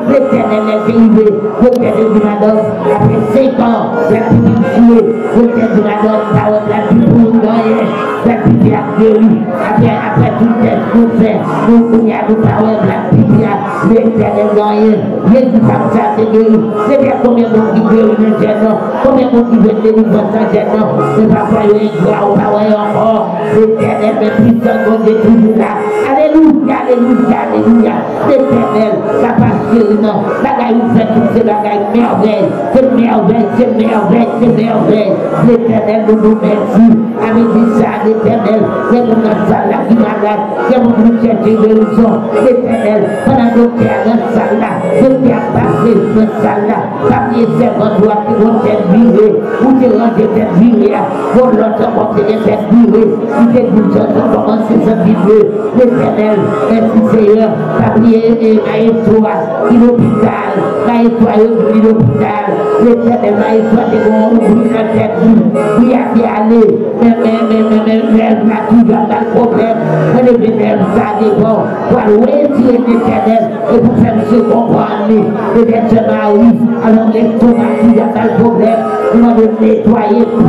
l'éternel est arrivé, l'éternel du madame, après 5 ans, la petite jouée, l'éternel du madame, la petite gagner, la petite a guéri, après tout test nous fait, nous y a nous parole, la petite a, l'éternel gagné, Jésus comme ça c'est guéri, c'est bien combien de monde qui guérit le gênant, combien de monde qui veut délivrer sans gênant, ne pas croire gloire, pas encore, l'éternel est puissant, God est toujours là, alléluia, alléluia, alléluia, l'éternel, ça passe guéri, non, bagaille vous faites toutes ces bagailles, merveille, c'est merveille, c'est merveille, c'est merveille, l'éternel nous merci, avec ça, l'éternel, c'est mon salle là qui malade, c'est mon nous chercher guérison, l'éternel, pendant que tu es dans cette salle là, que tu as passé dans cette salle là, parmi les servants droits qui vont être virés, ou te rendre être virés, pour l'autre côté d'être virés, si tu es tout seul, tu commences à vivre, l'éternel, merci Seigneur, parmi les maïsois, l'hôpital, maïsois, l'hôpital, l'éternel, maïsois, des bons, ouvrir la tête, oui, à y aller, mais la tout dans le problème, mais le bénéfice, ça dépend, pour retirer l'éternel, et pour faire se comprendre, peut-être ce mari, alors l'estomac qui dans le problème, il m'a nettoyer tout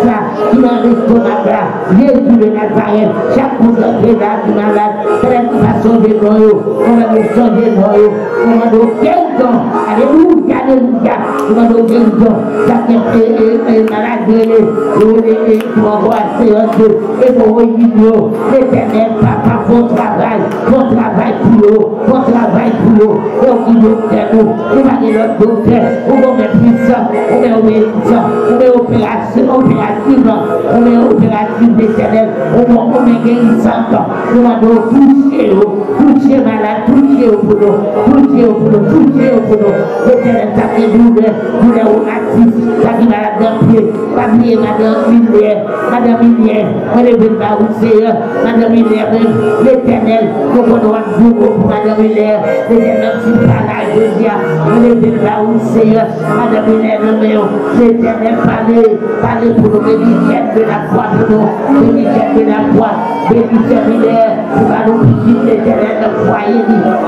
ça, il m'a l'estomac là, Jésus de Nazareth, chaque monde qui est là, qui est malade, peut-être qu'il va changer de noyau, on va changer de noyau, on va donner guérison, alléluia, alléluia, on va donner guérison, ça fait malade, et pour voir séance, et pour réunir l'éternel, papa, bon travail pour eux, bon travail pour eux, et on dit docteur, on va dire notre docteur, on va mettre puissant, on met obéissant, on met opérative, on met opérative d'éternel, on met guérissante, on va donc toucher malade, toucher au boulot, l'éternel, ça fait douleur au actif, ça dit malade d'un pied, pas oublier madame Minière, on est venu à Seigneur, madame Minière, l'éternel, nous prenons un jour pour madame Minière, l'éternel, si pas là, on est venu à Seigneur, madame Minière, l'éternel, parlez pour nous, bénéficiaires de la foi, pour nous, bénéficiaires de la foi, bénéficiaires Minière, pour nous visiter l'éternel, le foyer,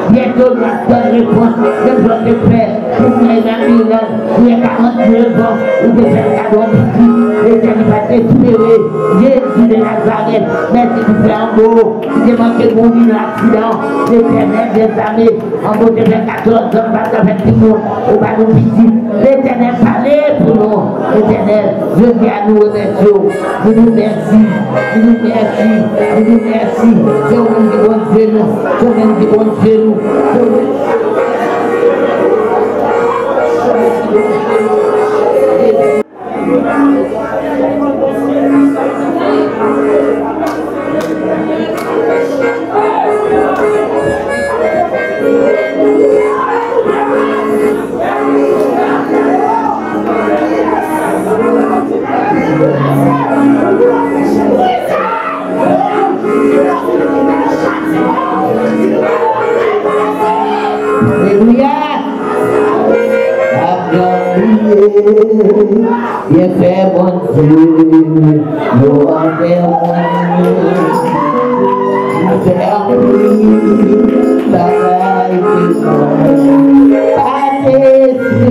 bientôt nous avons une réponse de votre Père, pour nous, madame Minière, il y a 49 ans, vous devez faire cadeau ici, l'éternel va t'espérer, Jésus de Nazareth, merci de faire un mot, qui demande que mon vie l'accident, l'éternel des armées, en mot de 14 ans, pas avec tout le monde, on va nous visiter, l'éternel parler pour nous, l'éternel, je dis à nous remercier, je nous remercie, je nous remercie, je nous remercie, c'est au même qui vont faire nous, c'est au même qui vont faire nous, bien fait mon Dieu, nous envers moi, vers lui, la veille qui m'a allé sur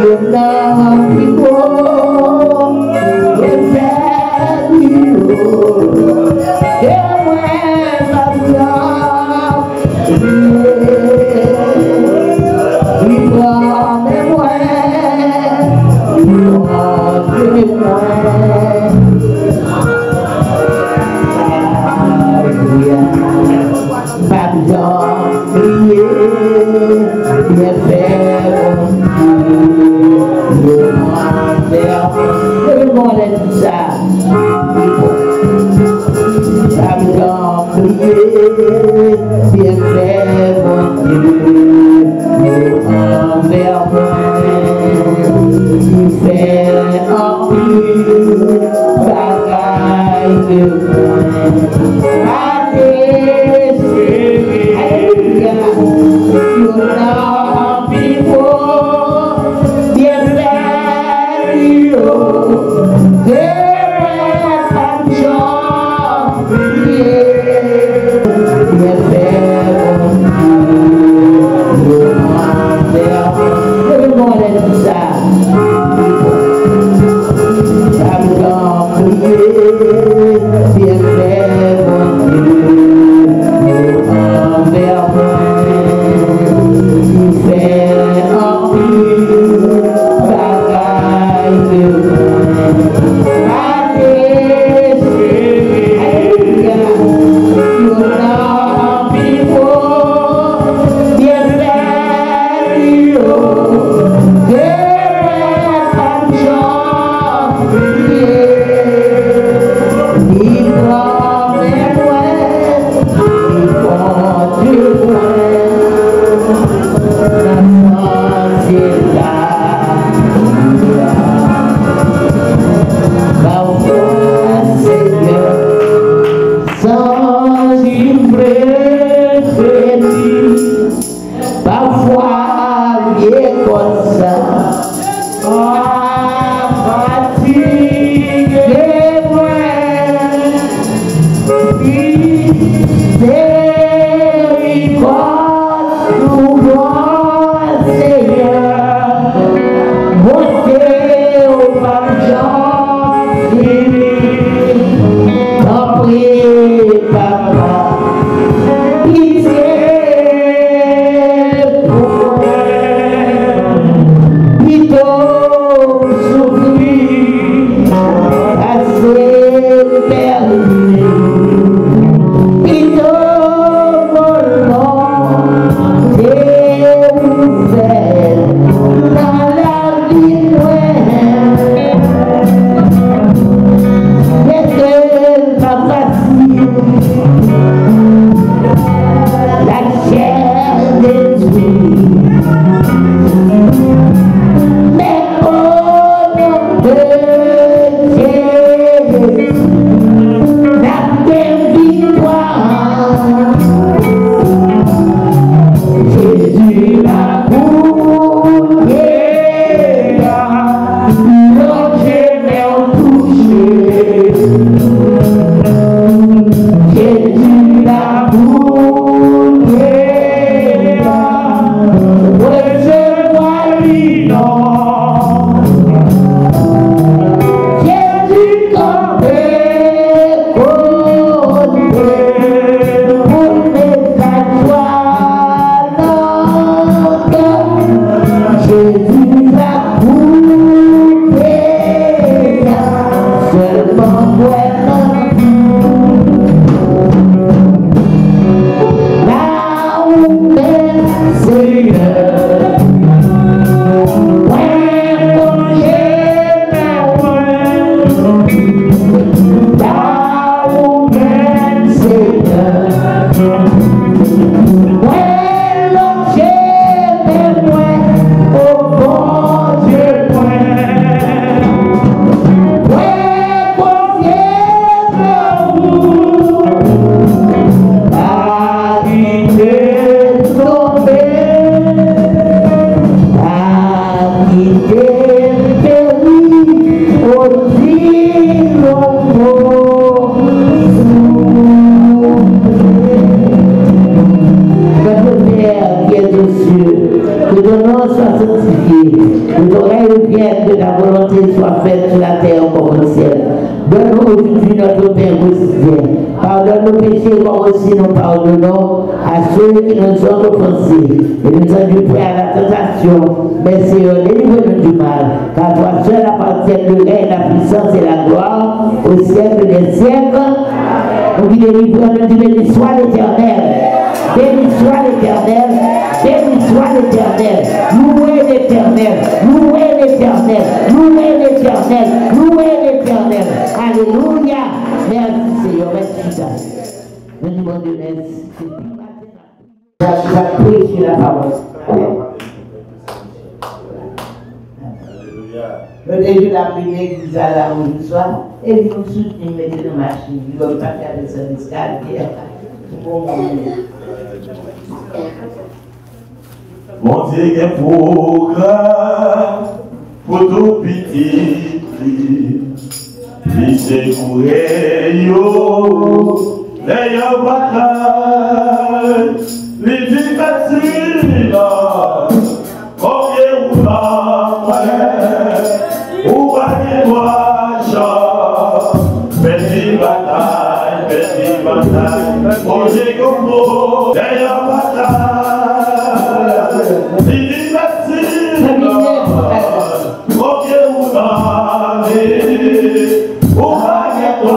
le nom qui vaut, le fait du haut, et moi ma vie, Levez-moi de tout ça. Ça me donne prier, bien fait mon Dieu, envers moi, qui fait en plus, bagaille de moi. Alléluia, you know before, bien fait, you Louez l'Éternel, Nous disons Dieu merci. Je vais prêcher la parole. Le déjeuner la prière l'église à la rue du soir, et nous soutenons, mettez nos machines, nous ne pouvons pas faire de service cardiaque. Mon Dieu, qu'un programme pour tout petit, il s'est couré, les batailles, les difficiles, combien vous l'envoyez, ou pas qu'il doit chanter, petite bataille, mon Dieu, comme vous, les batailles, les difficiles, combien vous l'envoyez, ou pas qu'il doit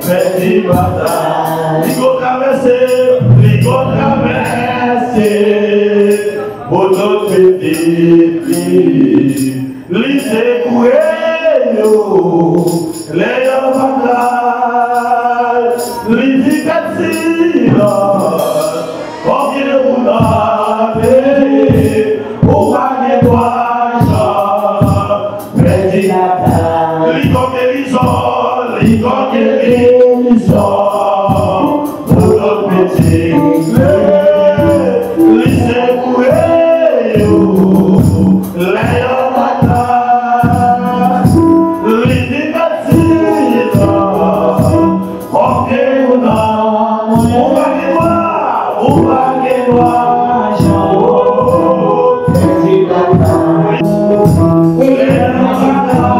petit bataille, il faut traverser, pour notre petit lycée coué, les batailles, les difficiles, combien vous n'avez, pour gagner toi, petit bataille, pour notre petit lycée coué, les batailles, les difficiles, combien vous n'avez, on va gagner toi, petit bataille,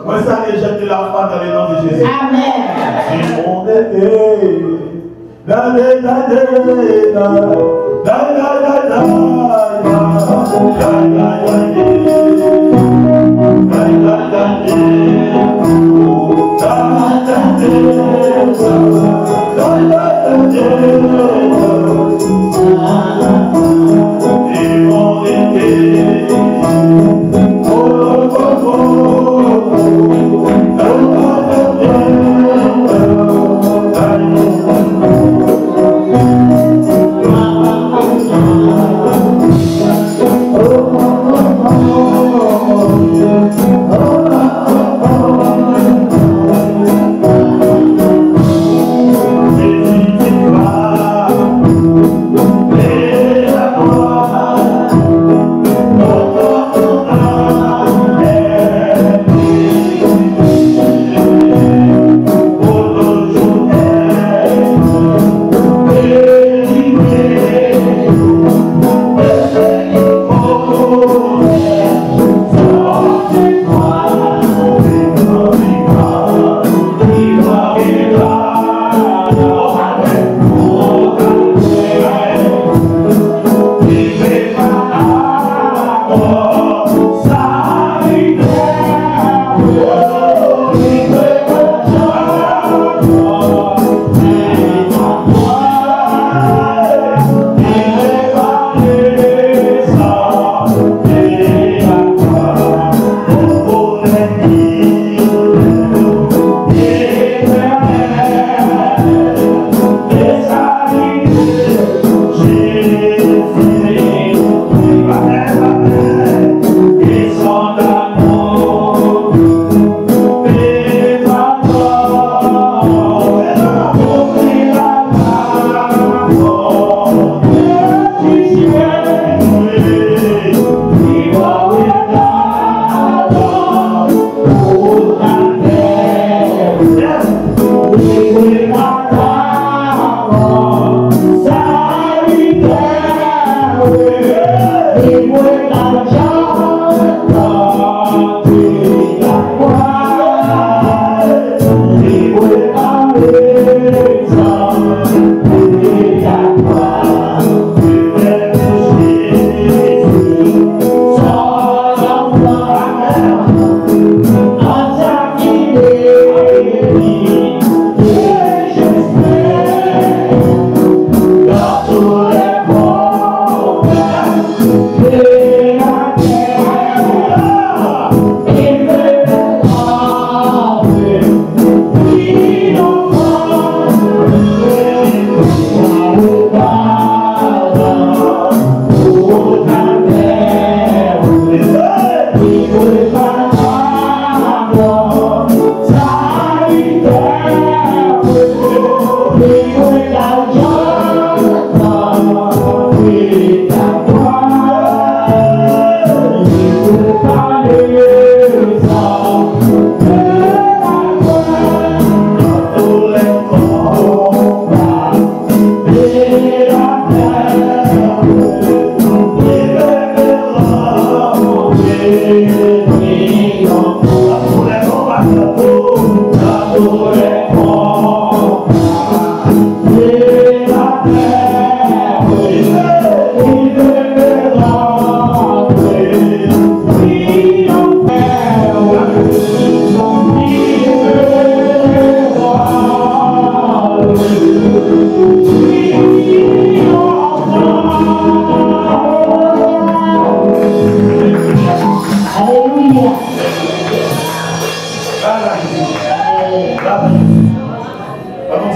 Moi, ça que j'aime de la foi dans le nom de Jésus. Amen.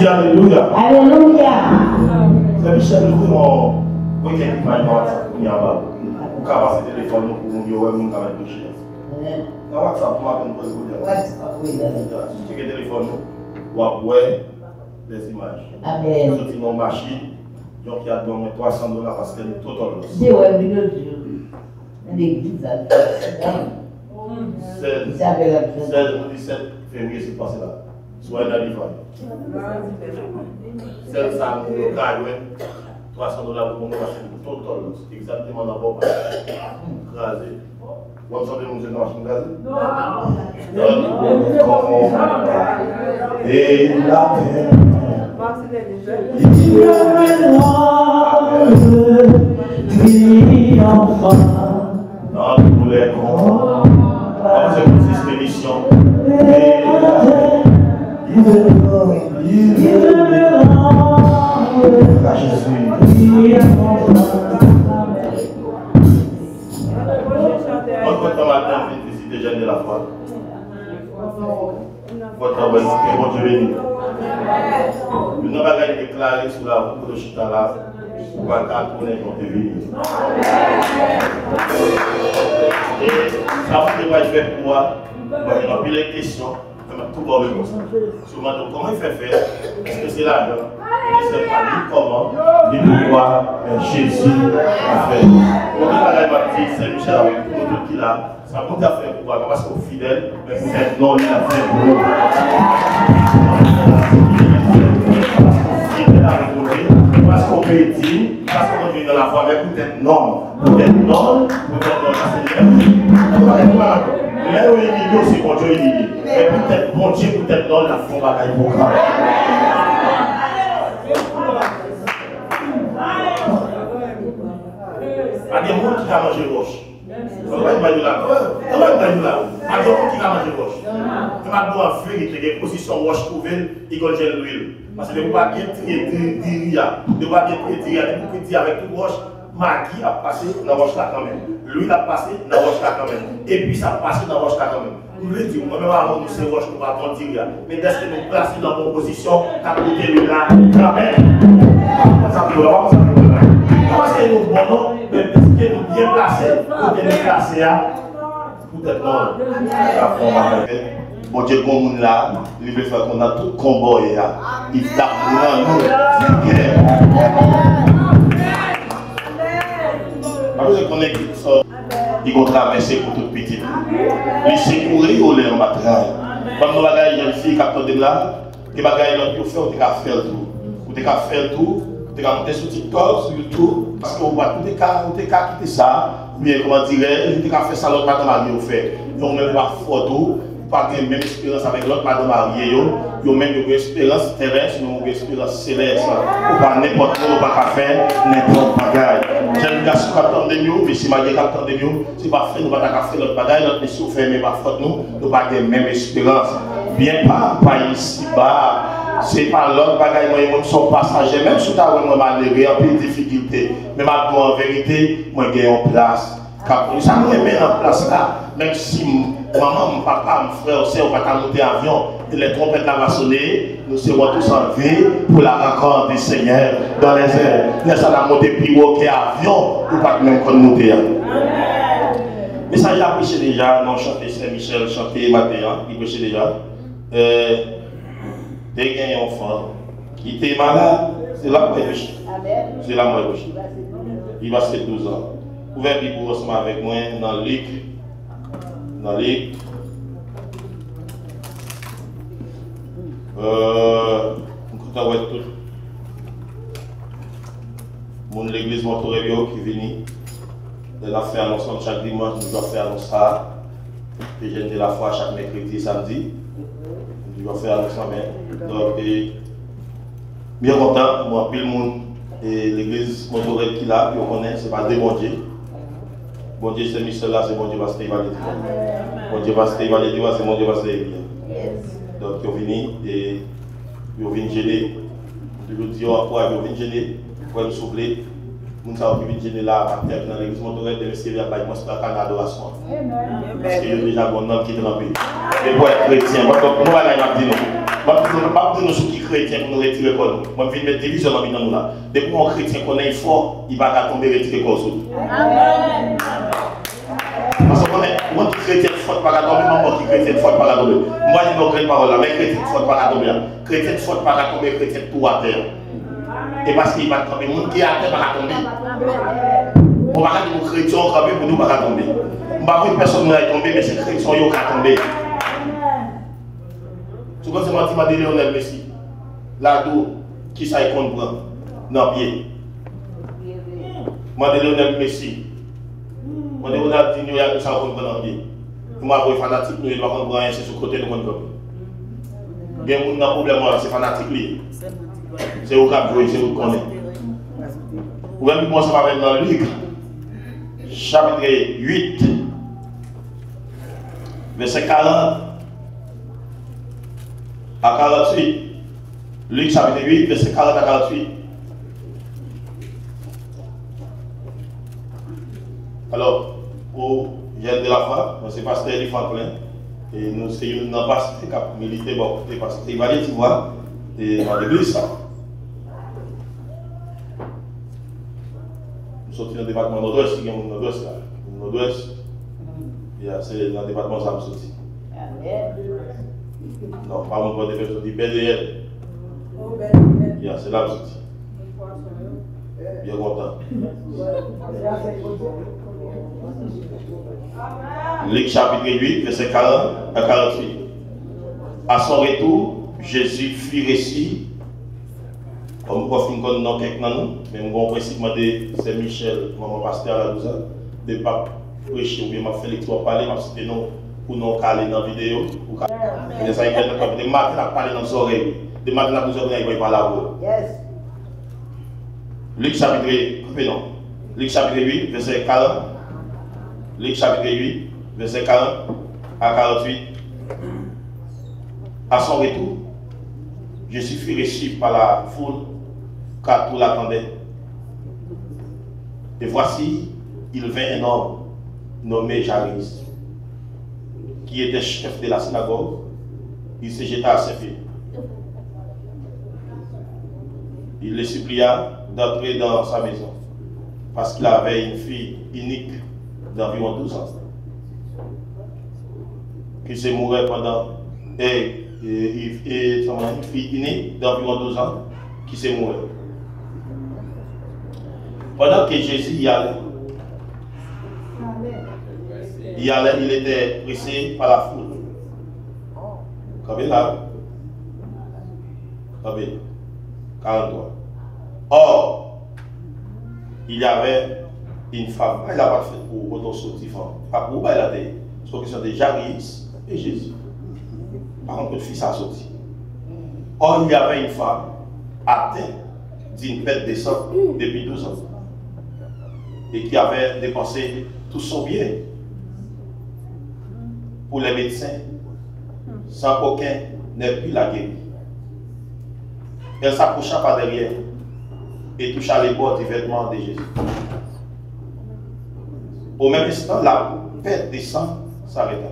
Alléluia. Alléluia. C'est Michel, nous avons un week-end qui m'a dit pour nous avoir. Pour avoir ce téléphone pour nous dire que nous avons touché. Dans WhatsApp, nous avons un téléphone pour avoir des images. Amen. Nous avons une machine, donc il y a donné $300 parce qu'elle est totale. C'est ouais, l'église a 16 ou 17 février, c'est passé là. Soit un anniversaire. C'est ça, le cas, $300 pour mon machine pour tout c'est exactement dans le bon crasé. Vous avez une machine crasée? Non. Et la paix. Non, vous voulez comprendre. C'est une petite émission. Votre matin, félicitez Jeanne de la foi. Votre bon Dieu béni. Nous n'avons pas déclaré sur la route de Chitala pour la carte pour les comptes venir. Et ça va faire pour moi. Moi, j'ai des questions. Tout bon le souvent comment il fait faire? Est-ce que c'est l'argent? C'est pas ni comment, ni pourquoi Jésus a fait. Quand on a la baptiste Saint-Michel avec tout qui là, ça compte à faire pour parce qu'au fidèle, mais peut-être non, il a fait pour nous. Parce qu'on peut dire, parce qu'on vient dans la foi, mais peut-être non, peut-être non, mais oui, il dit aussi bon Dieu, il dit. Mais peut-être bon Dieu, peut-être non, la foi va gagner pour ça. Il y a des gens qui ont mangé roche. Il y a des gens qui ont mangé roche. Il y a des position roche trouvée, il y a l'huile. Parce que vous ne pouvez pas bien traiter, vous ne pouvez pas bien traiter avec toute roche. Magui a passé dans la roche là quand même. L'huile a passé dans la roche là quand même. Et puis ça a passé dans la roche là quand même. Nous voulons dire, moi-même avant nous, c'est roche qu'on va prendre dire. Mais est-ce que nous placer dans une position qu'à côté de là, quand même. Comment est-ce que nous bon, mais est-ce que nous bien placés, côté de placés là, peut-être non. Bon Dieu, bon monde là, il veut faire qu'on a tout combat et là, il tape nous, parce que qu'on est ça, ils vont traverser pour toute petite. Les secourir ou les matériels. Comme nous bagaille jeune fille qui attendent là, les bagailles là pour faire, on va faire tout. On va faire tout, on va monter sur TikTok, sur YouTube, parce qu'on voit tous les cas, quitter ça. Mais comment dirais-je, on va faire ça l'autre madame mariée au fait. Donc même pas photo, pas la même expérience avec l'autre madame mariée, yo même une expérience terrestre, une expérience céleste. Ou pas n'importe quoi, ou pas faire n'importe bagaille. J'aime bien ce qu'on attend de nous, mais si ma gueule attend de nous, c'est pas fait, nous ne pouvons pas faire l'autre bagaille, notre mission fait, mais pas faute nous, nous pas la même espérance. Bien pas ici bas, c'est pas l'autre bagaille, moi, ils sont passagers, même si tu as vraiment malheureux, en plus de difficultés, mais en vérité, moi, j'ai en place. Ça nous met en place là, même si maman, mon papa, mon frère, on va monter avion, et les trompettes va sonner, nous serons tous en vie pour la rencontre du Seigneur dans les airs. Laisse la monter plus haut qu'avion, pour pas même qu'on monter. Mais ça, il a prêché déjà, non, chanté Saint-Michel, chanté Matin, il prêchait déjà. Dès qu'il y a un enfant qui était malade, c'est là que c'est là que il va se 12 ans. Vous pouvez vivre ensemble avec moi dans Luc. Dans Luc. Mon l'église Montorelio qui vient. Elle a fait annonce chaque dimanche, nous devons faire annonce ça. Et j'ai de la foi chaque mercredi, samedi. Nous devons faire annonce ça. Donc, bien content, moi, puis le monde. Et l'église Montorel qui l'a, puis on connaît, ce n'est pas des bons dieux. Bon Dieu, c'est Michel là, c'est bon Dieu, parce qu'il va le dire. Bon Dieu, parce qu'il va le dire, c'est bon Dieu, parce qu'il va le dire. Donc, ils viennent et ils viennent gêner. Je veux dire, pourquoi ils viennent gêner, pour nous souffler. Nous savons qu'ils viennent gêner là, dans l'église Montorel, de l'Esprit, à moi, c'est un adoration. Parce qu'il y a déjà un homme qui est trempé. Et pour être chrétien, nous allons dire non. Je ne vais pas dire nous qui chrétiens pour nous retirer le corps. Moi, je vais mettre des divisions dans nous là. Dès que mon chrétien connaît fort, il va tomber retirer le corps. Parce que moi qui chrétien faute pas tomber, moi qui chrétien faute pas tomber. Moi, je ne crée pas là, mais chrétien faute pas tomber. Chrétien faute pas tomber, chrétien tout à terre. Et parce qu'il va tomber, monde qui est à terre va tomber. On va dire que nous chrétiens tomber pour nous pas tomber. On va voir personne qui va tomber, mais c'est chrétien qui va tomber. Tu vois, c'est moi qui m'a dit Lionel Messi. L'ado, qui ça y comprend? Non, pied. Moi, de Lionel Messi. Moi, de Ronaldinho, il y a tout ça qu'on prend en pied. Moi, je suis fanatique, nous, il va prendre rien, c'est sur le côté de mon corps. Il y a un problème, c'est fanatique. C'est au cap jouer, c'est au connaître. Ou même, moi, ça va venir dans Luc, chapitre 8, verset 40 à 48. Luc, chapitre 8, verset 40 à 48. Alors, pour Jeune de la foi, c'est pasteur Eli Franklin. Et nous, c'est une pasteur qui a milité, bon, parce qu'il va aller, tu vois, dans l'église. Nous sommes dans le département nord-ouest, il y a un nord-ouest là. Nord-ouest, c'est dans le département ça me sorti. Non, pas mon point de personne, dit BDL. C'est là que je dis. Bien content. Luc chapitre 8, verset 40 à 48. À son retour, Jésus fut récit. Comme quoi, fin qu'on n'a quelqu'un nous, même bon principe, de Saint-Michel, maman pasteur à la douzaine, de pape prêcher ou bien m'a fait lecture parler, m'a cité non pour nous caler dans la vidéo. Et ça, il y a des maths à parler dans nos oreilles. Des maths à nous oreilles, il va parler à vous. Luc chapitre 8, verset 40. Luc chapitre 8, verset 40 à 48. À son retour, Jésus fut reçu par la foule, car tout l'attendait. Et voici, il vint un homme nommé Jairus, qui était chef de la synagogue. Il se jeta à ses pieds. Il le supplia d'entrer dans sa maison, parce qu'il avait une fille unique d'environ 12 ans, qui se mourait pendant, et une fille unique d'environ 12 ans, qui se mourait. Pendant que Jésus y allait, il était pressé par la foule. Combien là? Combien? 43. Or, il y avait une femme. Il n'a pas fait pour autant sortir femme. Pas pour il a des. C'est une question de Jairus et Jésus. Par contre, le fils a sorti. Or, il y avait une femme atteinte d'une perte de sang depuis 12 ans. Et qui avait dépensé tout son bien pour les médecins, sans qu'aucun n'ait pu la guérir. Elle s'approcha par derrière et toucha les bords du vêtement de Jésus. Au même instant, la perte de sang s'arrêta.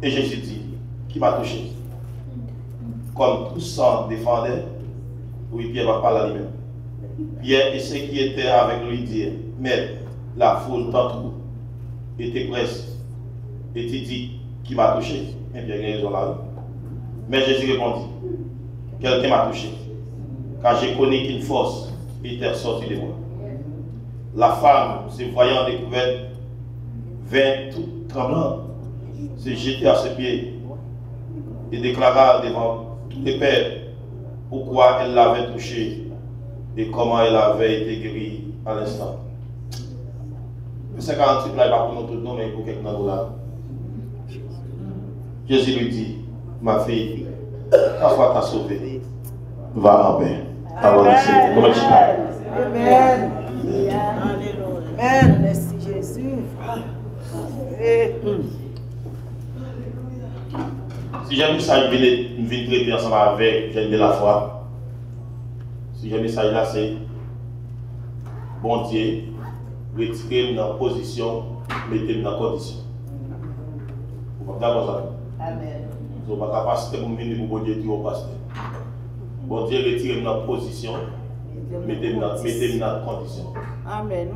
Et Jésus dit, qui m'a touché? Comme tout sang défendait, oui, Pierre va parler à lui-même. Pierre et ceux qui étaient avec lui dirent, mais la foule d'entre était presse. Et tu dis, qui m'a touché? Et Pierre a raison là. Mais Jésus répondit, quelqu'un m'a touché, car j'ai connu qu'une force était sortie de moi. La femme, se voyant découverte, vint toute tremblante, se jeter à ses pieds et déclara devant tous les pères pourquoi elle l'avait touché et comment elle avait été guérie à l'instant. Verset 48 là, il va pour notre nom, mais pour quelqu'un d'autre là. Jésus lui dit, ma fille, ta foi t'a sauvé. Va en paix. Amen. Amen. Amen. Merci Jésus. Si jamais ça vient traiter ensemble avec Jeune de la foi, si jamais ça là, c'est bon Dieu, retirer dans la position, mettez dans la condition. Vous êtes d'accord ça? Amen. Vous n'avez pas capacité pour venir pour Dieu dire au pasteur. Bon Dieu, retirez dans la position, mettez dans la condition. Amen.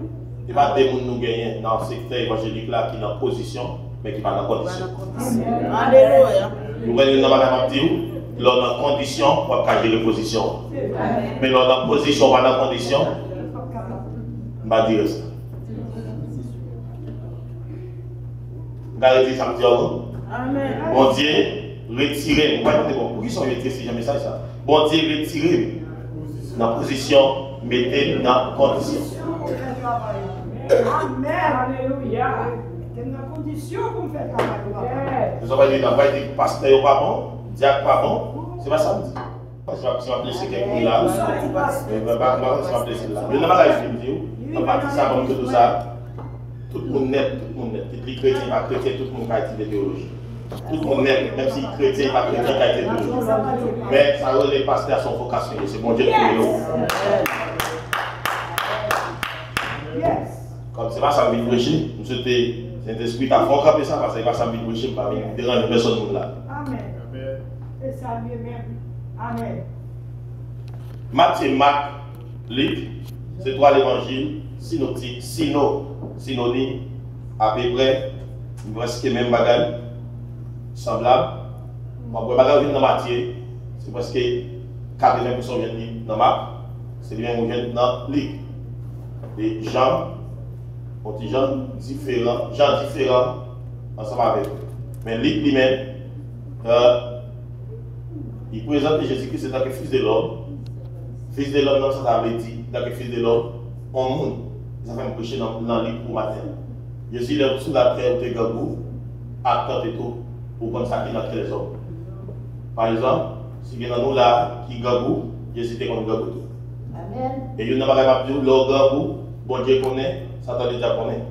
Il n'y a pas de gens qui nous gagnent dans le secteur évangélique là qui est dans la position, mais qui n'est pas dans la condition. Alléluia. Nous voyons dans la lors de la condition, on va cacher les positions. Mais lors de la position, on va dans la condition, on va dire ça. Regardez ça, me dit, Amen. bon Dieu, retirez, pour qui sont retirés si jamais ça? Bon Dieu, retirez dans la position, mettez dans condition. Amen. Alléluia. Quelle condition pour faire travail. Vous avez dit, pasteur pas bon, diacre pas bon, c'est pas ça. Je vais blesser quelqu'un là. Je vais blesser là. Je ne vais pas dire, on va dire ça comme tout ça. Tout le monde net, les chrétiens, pas chrétiens, tout le monde a été de théologie. Tout le monde net, même si chrétien, pas chrétien, a été de théologie. Mais ça, les pasteurs sont vocation, c'est bon Dieu pour eux. Comme c'est pas ça que je prêcher, Saint-Esprit a fort capé ça, parce que c'est pas ça que je prêcher, je ne vais pas déranger personne là. Amen. Et ça lui même. Amen. Matthieu, Marc, Luc, c'est trois l'évangile synoptique, synonyme, à peu près, presque même bagage, semblable. Bon, bagage vient dans Matthieu, c'est presque 80% vient dans Marc, c'est bien qu'on vient dans Luc. Et Jean différents ensemble avec eux. Mais Luc lui-même, il présente Jésus-Christ en tant que fils de l'homme. Fils de l'homme, ça veut dire, en tant que fils de l'homme, en monde. Ça fait me prêcher dans le livre pour matin. Jésus est sous la terre de Gabou, attend et tout, pour prendre ça qui entre les hommes. Par exemple, si il y a nous là qui Gabou, Jésus était comme Gabou. Amen. Et il n'y a pas de dire, le Gabou, bon Dieu connaît, Satan déjà connaît.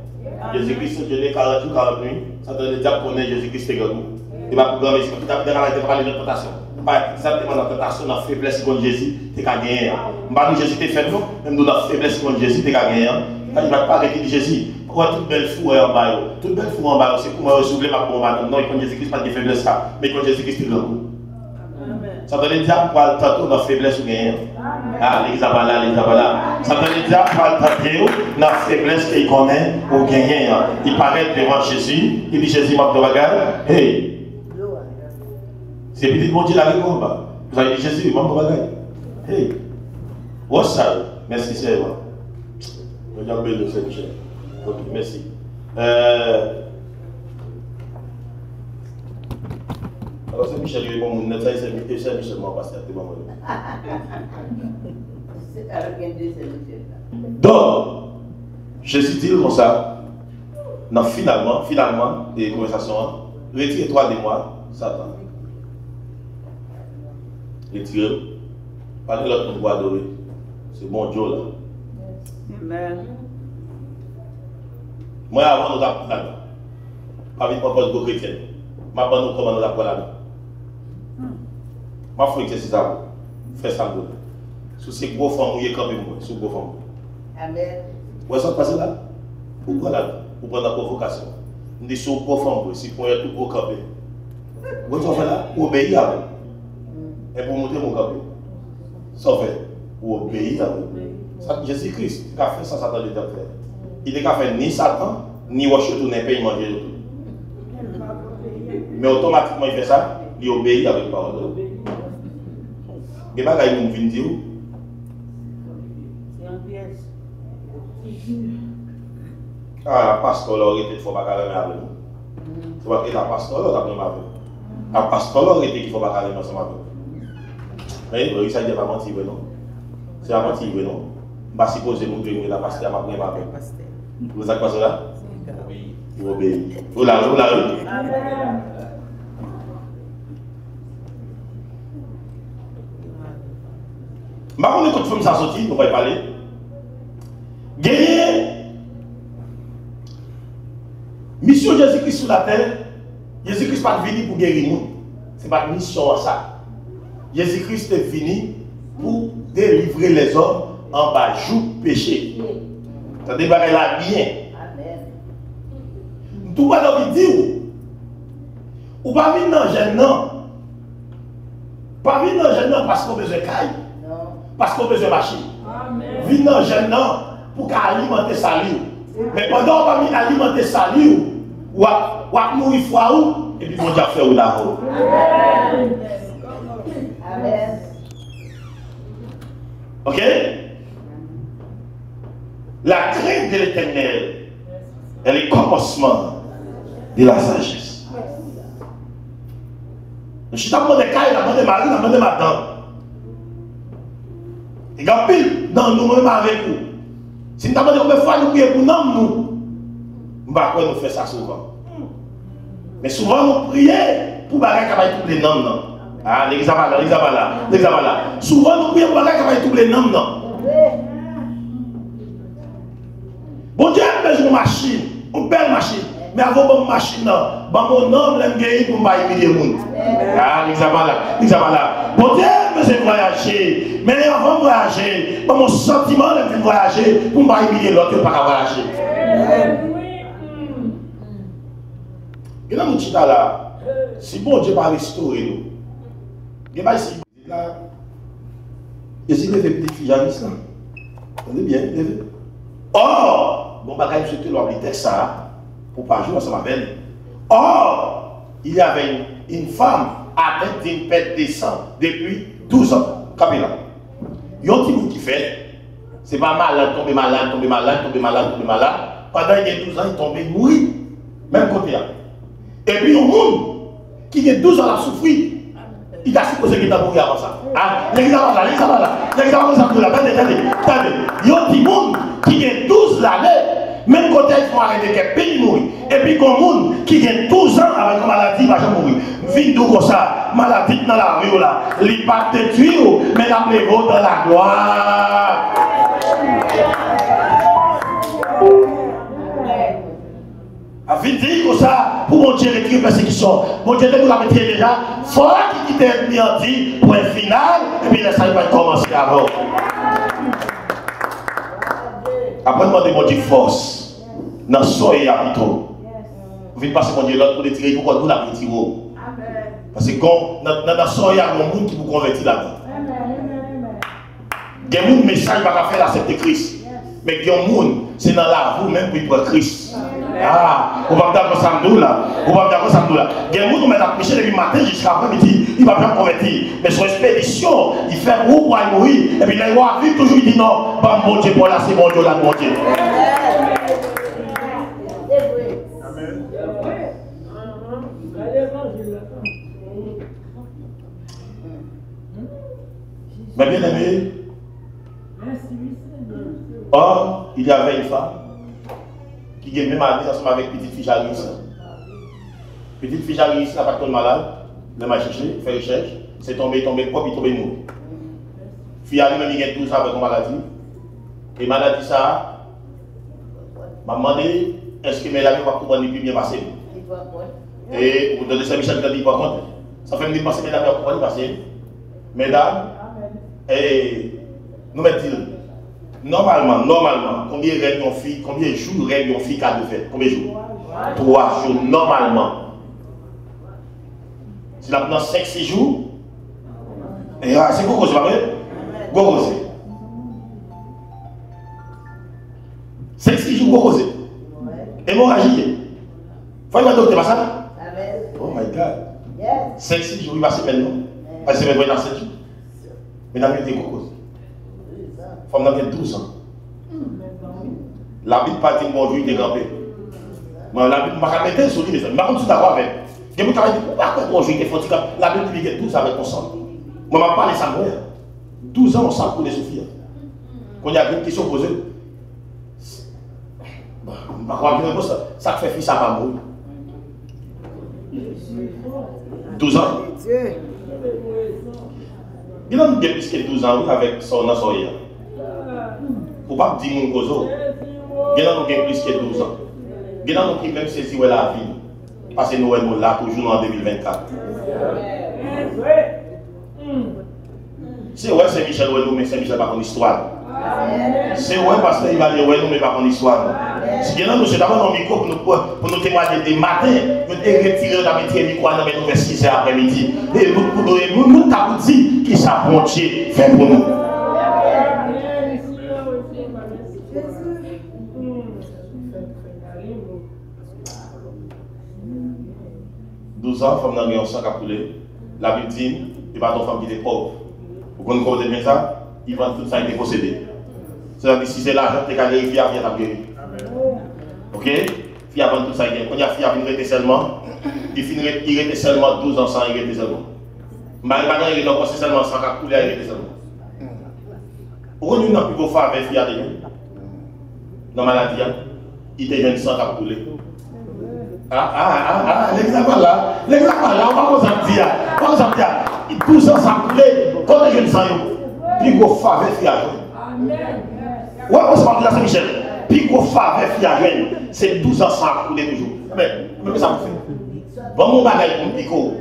Jésus-Christ, Dieu est 40 jours, 40 nuits, Satan déjà connaît Jésus-Christ est Gabou. Il va pour grand mais si tu as parlé de tentation. Pas exactement dans la tentation, dans la faiblesse contre Jésus, tu as gagné. Pas Jésus t'es faible, même dans la faiblesse contre Jésus, tu as gagné. Il ne va pas arrêter de Jésus. Pourquoi toute belle fou en bas? Toute belle fou en bas, c'est pour me ressouveler ma bombe. Non, il contre Jésus-Christ, pas de faiblesse, mais contre Jésus-Christ, tu l'as. Ça veut dire quoi tantôt dans la faiblesse ou gagné? Ah, l'Isabella. Ça veut dire quoi tantôt dans la faiblesse qu'il connaît ou gagné. Il paraît devant Jésus, il dit Jésus m'a de bagarre. Hey! C'est petit mon Dieu la réponse. Vous avez dit Jésus, il m'a de bagarre. Hey! What's ça? Merci, c'est moi. Je vais appeler le Saint-Michel. Ok, merci. Alors, Saint-Michel, il est bon, mon Saint-Michel m'a passé à tes mamans. Donc, je suis dit comme ça, non, finalement, des conversations, retire-toi de moi, Satan. Retire, parlez l'autre pour adorer. C'est bon Dieu là. Amen. Moi, avant, nous avons là. Pas vite, moi, pas de chrétien. Ma bonne, nous comment nous avons là. Ma foi, c'est ça. Fais ça. Sous ces gros femmes, il y a quand même moi. Sous gros femmes. Amen. Vous voyez ça passer là? Pourquoi là? Pour prendre la provocation. Nous disons sous gros femmes, si pour être tout gros campé. Vous voyez ça là? Pour obéir à vous. Et pour monter mon campé. Ça fait. Pour obéir à vous. Jésus-Christ, il a fait ça, Satan de faire. Il n'a fait ni Satan, ni Washington, ni pays manger. Mais automatiquement, il fait ça, il obéit avec parole. Et bien, il vient dire. C'est un piège. Ah, la pasteur, il aurait été qu'il ne faut pas carrément avec nous. C'est parce que la pasteur, il a pas avec. La pasteur, il aurait été qu'il ne faut pas carrément avec nous. Mais il s'agit de pas mentir, non? C'est à mentir, non? Je ne sais pas si vous avez la pasteur, je ne sais pas. Vous avez quoi là? Vous obéissez. Vous l'avez, vous l'avez. Amen. Maintenant, écoute, film ça sorti, nous allons parler. Gagner. Mission Jésus-Christ sur la terre. Jésus-Christ n'est pas venu pour guérir nous. Ce n'est pas une mission à ça. Jésus-Christ est venu pour délivrer les hommes en bas joug péché. Ça débarque là bien. Tout le monde dit ou pas venir dans le gêne, non. Pas venir dans le gêne, non, parce qu'on a besoin de caille. Parce qu'on a besoin de machine. Venir dans le gêne, non, pour alimenter sa vie. Mais pendant qu'on va alimenter sa vie, ou à mourir froid, et puis on va faire ou là-haut. Amen. Ok? La crainte de l'Éternel est le commencement de la sagesse. Je suis dans mon cas, il a demandé Marie, il a demandé madame. Et quand pile, dans nous-mêmes avec vous. Si nous avons des fois nous prier pour nous, nous ne pouvons pas faire ça souvent. Mais souvent nous prions pour bagaille qui va tous les noms. Ah, l'examen là. Souvent nous prions pour bagaille qui va tous les noms. Bon Dieu a besoin de machine, une belle machine. Mais avant une machine, mon nom, l'aime gagner pour humilier les gens. Ah, l'examen là. Bon Dieu a besoin de voyager. Mais avant de voyager, mon sentiment de voyager pour humilier l'autre, pas voyager. Et là, nous disons là, si bon Dieu va restaurer nous, il va ici, là, et si les petites filles arrivent là, attendez bien, or, bon bagage, je te l'oublie ça, pour pas jouer ensemble avec elle. Or, il y avait une femme atteinte d'une perte de sang depuis 12 ans. Capilla. Il y a un petit qui fait, c'est pas malade, tomber malade. Pendant il y a 12 ans, il tombe mourir, même côté. Et puis, un monde qui a 12 ans à souffrir, il a supposé qu'il a mouru avant ça. Ah, l'examen là. Attendez. Il y a un petit monde qui a 12 années, même côté, il faut arrêter qu'un pays mourir. Et puis, un monde qui a 12 ans avec une maladie, il va jamais mourir. Vite comme ça, maladie dans la rue, là, il pas te tuer, mais la prévaut dans la gloire. Vite dire comme ça, pour mon Dieu retirer persécution. Mon Dieu nous l'a retiré déjà. Faut qu'il quitte le dit pour un final, et puis ça va commencer avant. Après, demander mon Dieu force. Dans son et habito. Vous venez passer mon Dieu l'autre pour le tirer, pourquoi nous la retirons. Parce que dans son et il y a un monde qui vous convertit là-dedans. Il y a un monde message qui va faire l'accepter Christ. Mais il y a un monde, c'est dans la vous même pour Christ. Ah, on va me dire que ça me là. Il y a un monde qui m'a prêché depuis le matin jusqu'à après-midi, il va bien convertir. Mais son expédition, il fait où pour aller mourir. Et puis là, il va vivre toujours, il dit non, pas mon Dieu pour là, c'est mon Dieu là, mon Dieu. Mais bien aimé, or, il y avait une femme qui a même année ensemble avec petite fille Jarisse. Petite fille Jarisse n'a pas de malade, elle m'a cherché, fait recherche, c'est tombé propre, il est tombé mort. Fille a même eu 12 ans avec une maladie. Et maladie ça, m'a demandé est-ce que mes amis vont comprendre plus bien passer. Et vous donnez Saint-Michel qui a dit par contre, ça fait me dire passer mes amis vont comprendre passer. Mesdames, et nous mettons normalement, combien de jours règle une fille qui a de fait? Combien de jours? 3 jours, normalement. Si la pendant 5-6 jours, et c'est quoi c'est pas vrai? Gorosé. 5-6 jours gorosé. Hémorragie. Faut y aller docteur, pas ça? Oh my God. 5-6 jours, il va se faire non? Parce que c'est même dans 7 jours. Mesdames, il y a des causes. Femme n'a 12 ans. La vie pas dit bonjour, il est campé. Mais la vie m'a mettre sur lui, mais par contre, tu d'accord avec. Je me travaille pourquoi bonjour, il est fort. La vie il est 12 avec ton sang. Moi, je parle de ça. 12 ans, on sent pour les souffrir. Quand il y a une question posée, je ne vais pas croire que ça fait fils à ma mouille. 12 ans. Il a bien plus que 12 ans avec son assoyeur. Pour pas dire mon cause. Il a plus que 12 ans. Il a qui même saisi la vie. Parce que nous sommes là toujours en 2024. C'est ouais Saint-Michel ou nous, mais Saint-Michel pas une histoire. C'est ouais parce qu'il va dire ouais nous, mais pas une histoire. Si bien nous, c'est d'abord un micro pour nous témoigner des matins, nous retirer la métier micro à nous vers 6 h après-midi. Et nous t'avons dit que ça bon Dieu fait pour nous. Douze ans, femme n'a pas sang à couler. La Bible dit, il va ton femme qui est pauvre. Vous connaissez bien ça? Il va tout ça, il est possédé. C'est-à-dire si c'est l'argent, tu as vérifié, il y a guéri. Ok? Fille avant tout ça, quand il y a fille il était seulement, il était seulement 12 ans sans, il était seulement. Maintenant, il est seulement 100 couler, il était seulement. On n'a plus beau faire avec fiat dans la maladie, il te vient sans cap couler. L'exemple là, on va vous en dire. Tout ça, ça coule. Quand les jeunes sang, puis go faire avec fiat. Ouais, on se parle de la Saint-Michel. Puis go faire avec fiat, c'est 12 ans ça coule toujours. Mais ça me fait. Bon, mon bagage pour me pico.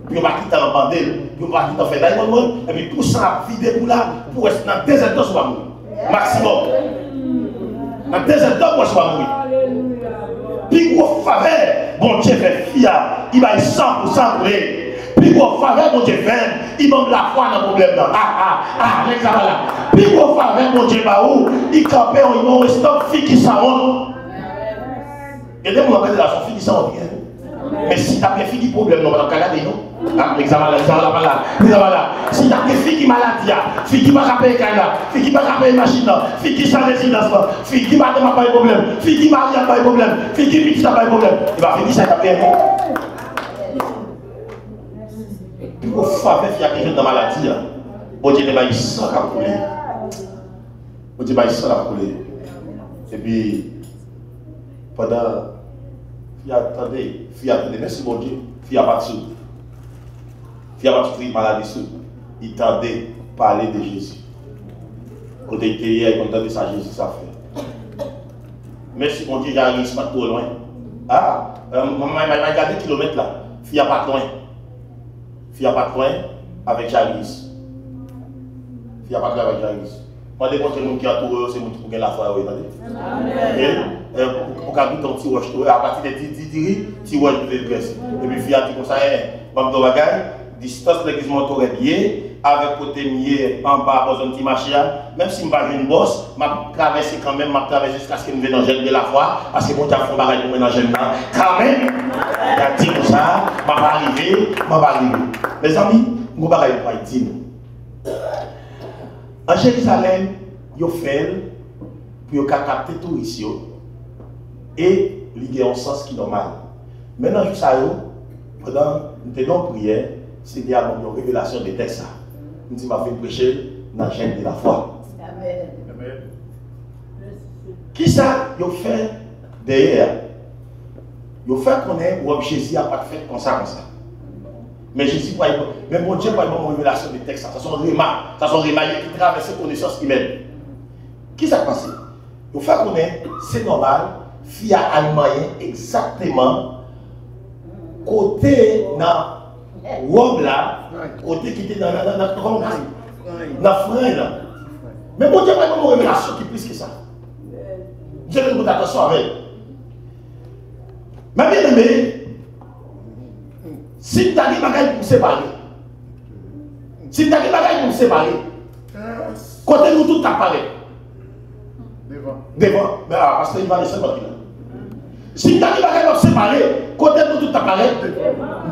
Puis on va quitter en bandelle, puis on va quitter en fait d'ailleurs, et puis tout ça vidé pour là, pour rester dans 2 heures de temps, mourir. Maximum. Dans 2 heures de temps, je vais mourir. Puis gros faveur, bon Dieu fait fiat, il va 100% couler. Puis gros faveur, bon Dieu fait, il manque la foi dans le problème là. L'examen là. Puis gros faveur, bon Dieu va où, il campe, il stop, fille qui s'en et là, on va la fille qui s'en vient. Mais si tu as des filles qui problème, on va regarder, non? L'examen là. Si tu as des filles qui maladie, filles qui ne peuvent pas payer fille qui ne peuvent pas payer machine, fille qui sans résidence, fille qui ne peuvent pas payer problème, fille qui marie n'a pas de problème, fille qui vit n'a pas de problème. Il va finir ça, il va payer. Puis au faveur, il y a quelqu'un dans la maladie. Bon Dieu, il va y sans couler. Bon Dieu, il va y sans couler. Et puis, pendant. Attendez, merci mon Dieu, il n'y a pas de sous. Il n'y a pas de prix maladie sous. Il tendait parler de Jésus. Quand il était hier, il entendait ça, Jésus, ça fait. Merci mon Dieu, j'arrive pas trop loin. Regardez des kilomètres là. Il n'y a pas de loin. Il n'y a pas de loin avec Jalice. Il n'y a pas de loin avec Jalice. Moi, les gens qui ont entouré, c'est moi qui pour la foi, vous entendez? Pour qu'à tout petit roche, à partir de 10 petit roche de l'église. Et puis, il y a tout comme ça, bam de bagaille, distance de l'église montoré bien, avec côté mieux en bas, dans un petit marché, même si je ne vais pas une bosse, je vais traverser quand même, je vais traverser jusqu'à ce que je vienne dans le gène de la foi, parce que mon Dieu a fait un bagage pour me dans le gène là. Quand même, il y a dit comme ça, je vais arriver. Mes amis, je ne vais pas dire. En Jérusalem, ils ont fait pour capter tout ici. Et il y a un sens qui est normal. Maintenant, juste ça, pendant une prière, c'est une révélation des textes. Je m'a fait prêcher dans la chaîne de la foi. Amen. Qui ça, il fait derrière? Il fait qu'on est, Jésus n'a pas fait comme ça. Mais Jésus, même mon Dieu, pas une révélation des textes. Ça sont remarques qui traversent la connaissance humaine. Qui ça pense? Il fait qu'on est, c'est normal. Fia allemand exactement côté dans Rome là, côté qui était dans la frein là. Mais mon Dieu, pas une révélation qui est plus que ça. Dieu veut nous attention avec. Mais bien aimé, si tu as des bagages pour séparer, côté nous tout apparaît. Devant. Mais parce qu'il va laisser votre vie. Si tu as dit que tu séparé, côté nous tout apparaît,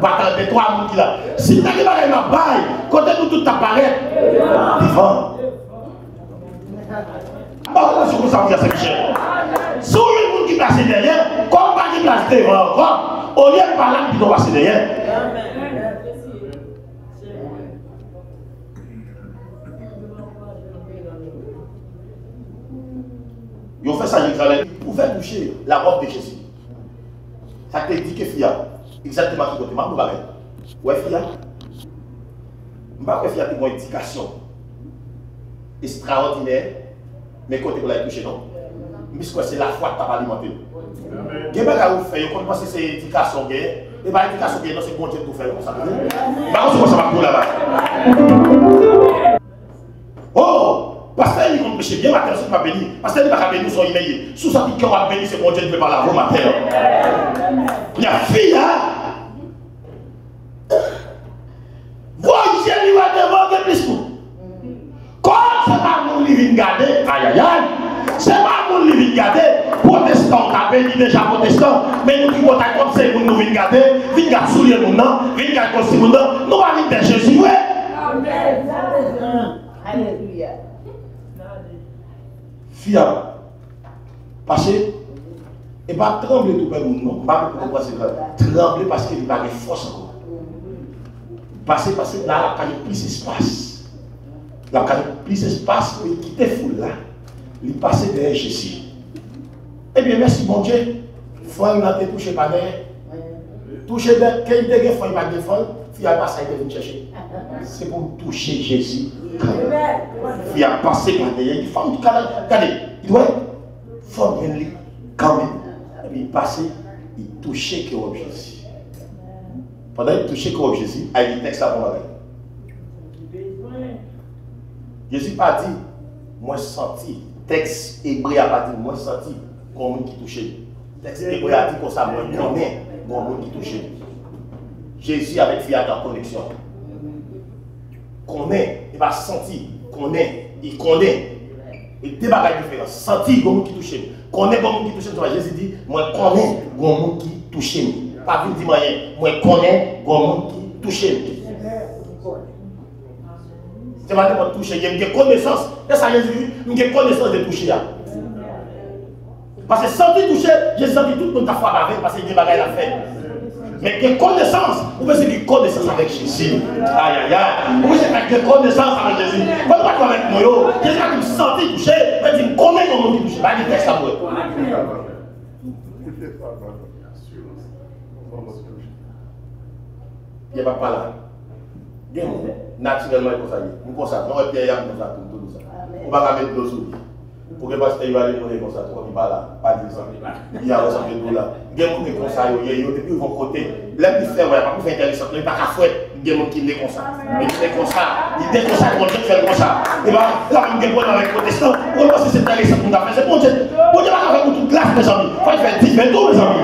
battant de trois mots qui là. Si tu as dit que tu bail, côté nous tout apparaît, devant. Bon, je vous en dis à Saint-Michel. Si vous avez un monde qui place derrière, comme pas qui place devant encore, au lieu de parler, qui doit passer derrière. Ils ont fait ça, ils pouvaient toucher la robe de Jésus. Ça te dit que Fia, exactement qui côté, je vais ouais, Fia. Je vais Fia une éducation extraordinaire, mais côté pour la toucher, non. Mais c'est la foi que tu as alimenté. Il y a des gens qui font, quand c'est éducation, et bien l'éducation, c'est bon Dieu de tout faire comme ça. Je ça va pour là-bas. Oh! Parce que nous péché bien, matin, c'est pas béni. Parce que nous pas béni, nous sommes éveillés. Sous ça qui aura béni, c'est mon Dieu ne peut pas la voir matin. Il y a fille là. Voyez, il va demander plus pour. Quand c'est pas mon livre gardé, aïe aïe aïe. C'est pas mon livre gardé. Protestant, t'as béni déjà protestant. Mais nous qui votons comme c'est nous venons garder, venons garder sous les mounants, venons garder comme si mounants, nous allons venir de Jésus. Amen. Alléluia. Fiable. Parce que, et pas trembler tout le monde, non. Pas pourquoi c'est vrai. Trembler parce qu'il n'y a pas de force encore. Parce que là, il y a plus d'espace. La plus espace pour quitter foule là, il passe derrière Jésus. Eh bien, merci mon Dieu. Foi, il n'a pas touché par derrière. Toucher derrière, quel dégât foi, il va défendre, il a passé de venir chercher. C'est pour toucher Jésus. Il a passé par derrière. Il faut regardez, il doit faut venir quand même. Et puis il passait, il touchait que Jésus. Pendant qu'il touchait que Jésus, il y a des textes à mon Jésus n'a pas dit, moi senti. Texte hébreu a pas dit, moi senti comme monde qui touchait. Texte hébreu a dit qu'on ça, moi connais comme monde qui touchait. Jésus avec Fiat en connexion. Connaît, il va sentir, connaît, il connaît. Et deux bagages différents. Sentir comme monde qui touchait. Connaît comme monde qui touchait. Jésus dit, moi connais comme monde qui touchait. Pas vite dire rien. Moi connais comme monde qui touchait. C'est pas de toucher, il y a une connaissance. Et ça, Jésus, il y a une connaissance de toucher. Parce que sans toucher, j'ai senti tout le monde a fait avec, parce qu'il y a des bagages à faire. Mais il y a une connaissance, vous pouvez dire une connaissance avec Jésus. Aïe aïe aïe. Vous pouvez dire une connaissance avec Jésus. Quand vous parlez avec moi, Jésus a dit me sentir toucher, mais il me connaît comment il touche. Il y a des textes à moi. Il n'y a pas là. Naturellement, il comme ça. Non, Pierre, il comme ça, tout ça. On va mettre de l'eau sous. Pour que le pasteur va aller comme ça, il va là, pas 10 ans. Il y a ressemblé de là. Il y a des gens qui sont comme ça, depuis ils vont côté. Là, ils font, pas pour faire intéressant, il n'y a pas qu'à fouet. Il y a des gens qui sont comme ça. Il est comme ça. Il est comme ça, il fait comme ça. Et bien, là, il y a des gens avec protestants. On va se c'est intéressant pour nous faire. C'est bon Dieu. Bon Dieu va faire pour toute classe, mes amis. Il faut faire 10 minutes, mes amis.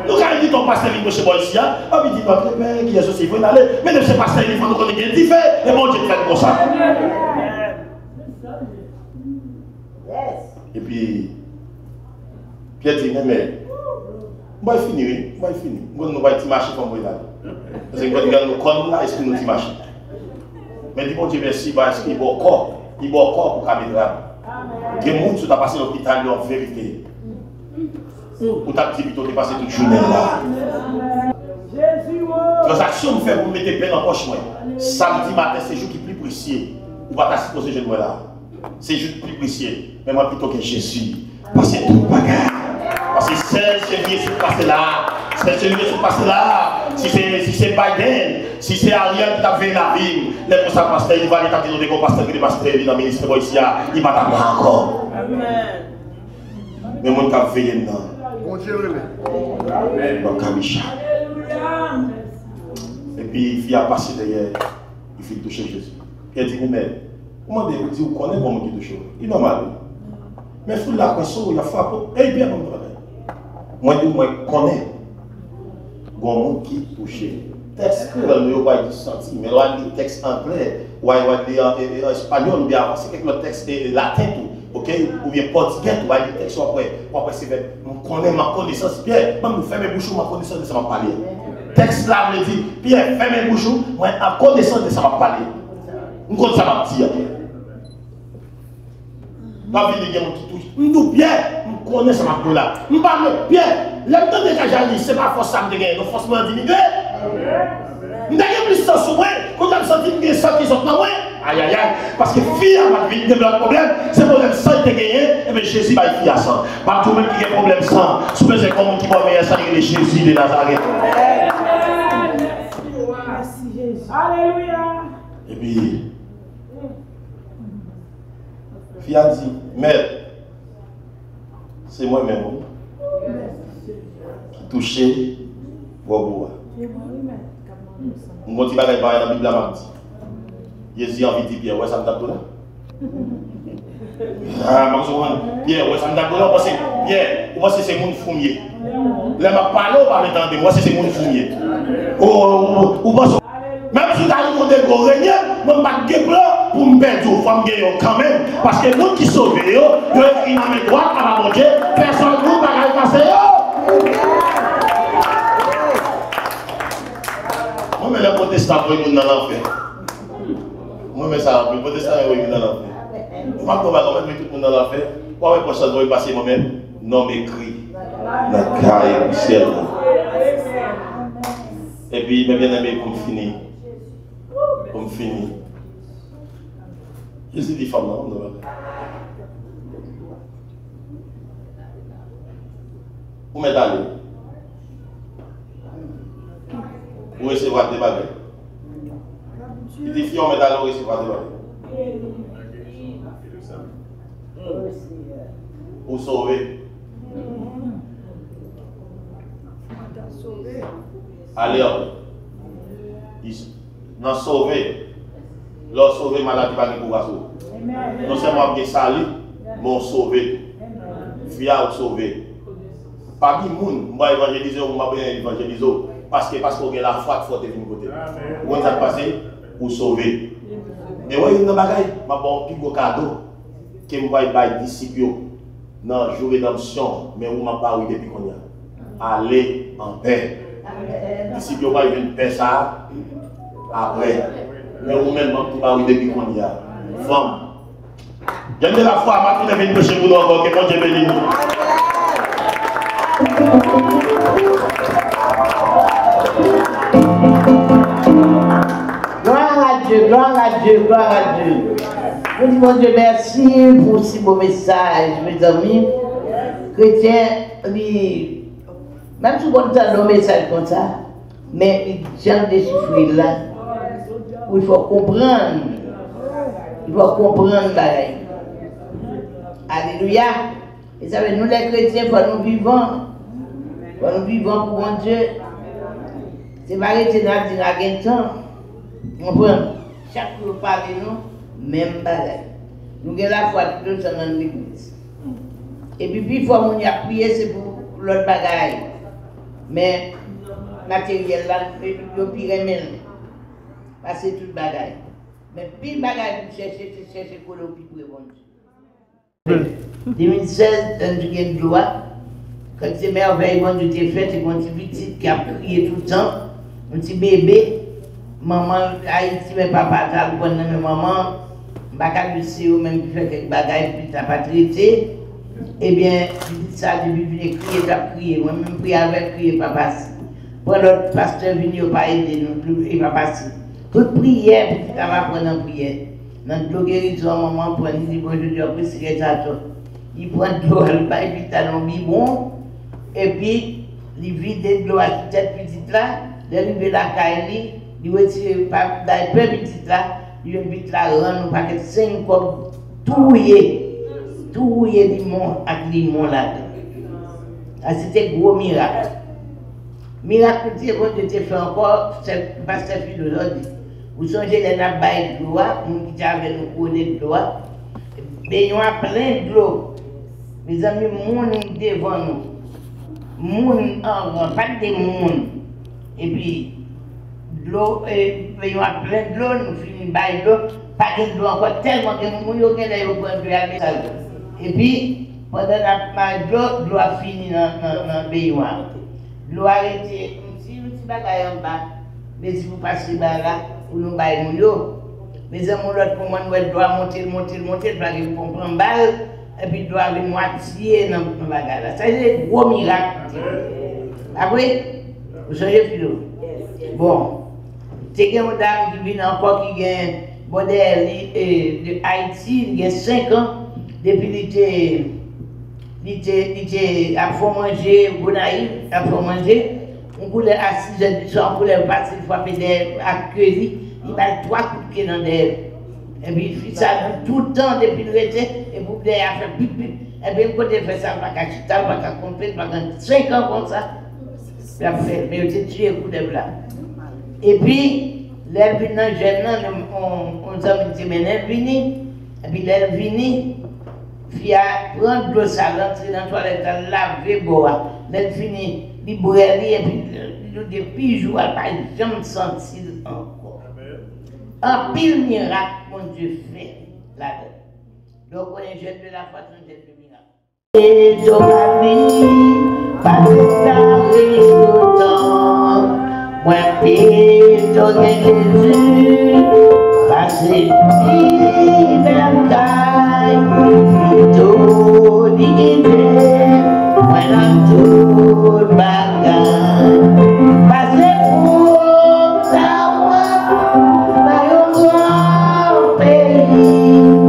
Nous, quand il dit ton pasteur, il dit, chez moi ici, il dit, votre père qui est associé, il faut y aller. Mais de ce pasteur, il faut nous connaître bien, il fait. Et bon Dieu fait comme ça. Et puis, Pierre dit, mais, moi, il finit, moi, il finit. Moi, nous, va marcher comme moi, là. Parce que quand nous connaissons, là, est-ce que nous y marchons? Mais dis, bon Dieu, merci, parce qu'il va encore pour caméra. Il y a des gens qui sont passés à l'hôpital, en vérité. Pour ta petite vie, tu passé toute journée là. Transaction vous fait pour mettre peine en poche. Samedi matin, c'est le jour qui est plus précieux. Vous va t'assister pour ce jour là. C'est le jour qui est plus précieux. Mais moi, plutôt que Jésus. Parce que tout bagarre. Parce que c'est celui qui se passe là. C'est celui qui se passe là. Si c'est Biden, si c'est Ariel qui t'a fait la vie, les pour ça, pasteur, il va aller t'appeler des gros pasteurs, des pasteurs, dans le ministère ici, il va t'appeler encore. Mais moi, je vais veiller dedans. Et puis il a passé derrière, il fait toucher Jésus. Il a dit, mais comment vous dites, vous connaissez comment il touche? Il est normal. Mais il faut la question, il a frappé. Et bien, moi, je connais comment qui touche. Texte que nous avons senti, mais là, il y a des textes anglais, ou en espagnol, ou bien c'est quelques textes latins. Ok, ou bien portugais, tu vas dire texte après c'est fait. Je connais ma connaissance, Pierre, même je fais mes bouchons, ma connaissance de ça m'a parlé. Texte là me dit, Pierre, fais mes bouchons, moi, en connaissance de ça m'a parlé. Je connais ça m'a dit. Pas venir dire qui touche. Je dis, Pierre, je connais ça m'a parlé là. Je parle, Pierre, le temps de Kajali, c'est pas forcément de gagner, non forcément diminuer. Je n'ai plus de sens sur moi, quand je me sens que je sens qu'ils sont dans moi. Aïe aïe aïe, parce que fille a pas de problème, c'est problème sans te gagner, et bien Jésus va y faire ça. Pas tout le monde qui a problème sans, sous les comme qui va venir ça, il est Jésus de Nazareth. Alléluia. Et puis, fille a dit, mais c'est moi-même qui touchais Boboa. Mon petit bagage dans la Bible a dit. Jésus a envie de dire, Pierre, ouais, ça me tape là. Ah, Pierre, ouais, ça me tape là, parce que Pierre, moi, c'est mon fumier. Là, ma parole, on va m'entendre, moi, c'est mon fumier. Même si tu as un de gros régner, je ne vais pas de plan pour me perdre, il faut me gagner quand même. Parce que les gens qui sauvent, ils ont écrit dans mes droits, à manger, personne ne va pas passer. Moi, mais les protestants, ils vont dans l'enfer. Moi, mais ça, les protestants, ils vont dans l'enfer. Je ne sais pas comment mettre tout le monde dans l'enfer. Pourquoi les prochains vont passer moi-même? Non, m'écrit. Dans le carré du ciel. Et puis, mes bien-aimés, pour finir. Je suis des femmes, non? Où m'est allé? Où recevoir des bagages? Il dit, filles, on m'est allé où recevoir des bagages? Ou sauver? Allez, non sauver. Leur sauver maladie pas pour sauver. Non seulement bien sali, mais sauver. Via sauver. Pas de monde, moi évangéliser ou moi bien évangéliser parce qu'on a la foi faut venir côté. Où ça passer pour sauver. Mais ouais, il y a un bagage, ma bon plus gros cadeau que moi bail disciple dans jour rédemption, mais où m'a pas oui depuis qu'on y a. Aller en paix. Disciple pas une paix ça après. Mais vous-même, vous parlez depuis qu'on y a. Femme. J'aime la foi, ma fille est venue chez vous encore, que bon Dieu bénisse nous. Gloire à Dieu, gloire à Dieu, gloire à Dieu. Je dis, mon Dieu, merci pour ce beau message, mes amis. Chrétiens, même si vous avez un message comme ça, mais j'aime déchiffrer là. Il faut comprendre. Il faut comprendre la règle. Alléluia. Et ça veut nous les chrétiens, il faut nous vivons. Il faut nous vivons pour mon Dieu. C'est pas arrêter dans le temps. On comprend. Chaque jour parle nous, même bagaille. Nous avons la foi tout le temps dans l'église. Et puis, il faut qu'on y a prié, c'est pour l'autre bagaille. Mais, matériel là, il faut pire même. Parce que c'est tout bagaille. Mais pile bagaille pour chercher, c'est chercher pour le plus bon Dieu. 2016, dans une gloire, quand c'est merveilleux, quand tu t'es fait, c'est un petit petit qui a crié tout le temps, un petit bébé, maman, Haïti, mais papa, t'as le mais maman, bagaille du CEO, même qui fait quelques bagailles, puis t'as pas traité, eh bien, ça, depuis que tu crié, t'as crié, moi-même, prié avec, crié, papa. Pour l'autre pasteur venu, pas aider nous, il va passer. Toute prière, puis tu vas prendre en prière. Dans le guérison, maman prend une libre de Dieu, puis c'est ça. Il prend de l'eau, il va puis t'as un bibon, et puis il vide de l'eau à cette petite là, il arrive la caille, il retire la petite là, il invite la rendre, parce que 5 copes, tout rouillé limon avec limon là-dedans. C'était un gros miracle. Miracle, tu sais, fait encore, c'est pasteur philosophe. Vous songez les nappes de l'eau, nous qui avaient nous couler de l'eau, baignoire plein de l'eau. Mes amis, monde devant nous. Monde en grand, pas de monde. Et puis, l'eau, baignoire plein de l'eau, nous finissons par l'eau, pas de l'eau encore tellement que nous avons gagné au point de vue. Et puis, pendant la marche de l'eau, l'eau a fini dans la baignoire. L'eau a arrêté, un petit bagaille en bas. Mais si vous passez par là, vous nous baillez nous. Mais amis, l'autre commande, elle doit monter, parce qu'il faut prendre balle, et puis il doit venir moitié dans le bagage. Ça, c'est un gros miracle. Après, vous savez, Philo. Bon, c'est une dame qui vient encore, qui vient modèle de Haïti, il y a 5 ans, depuis qu'il était à faire manger, Gonaïve, à faire manger. On voulait à 6 heures du soir, on voulait passer une fois à cueillir, il va 3 coups de pied dans l'air. Et puis il fait ça tout le temps depuis le été, et vous voulez faire pip pip. Et bien, quand il fait ça, il va pas chita, il va pas compléter, il va 5 ans comme ça. Puis après, mais il s'est tué un coup de blanc. Et puis, l'air venu dans le jeune, on s'est dit, mais l'air venu, et puis l'air venu, il a prendre de l'eau sale, entrer dans la toilette, laver, boire. L'air fini. Il boit et puis depuis jour, elle n'a pas jamais senti encore. Un pile miracle, mon Dieu, fait là-dedans. Donc, on est jeune de la foi, on est jeune de miracle. Et dans ma vie, pas de tarif d'autant, moi, puis donner Jésus, passer vers taille, plutôt dignité. When I'm too back, passez pour savoir, by your pays.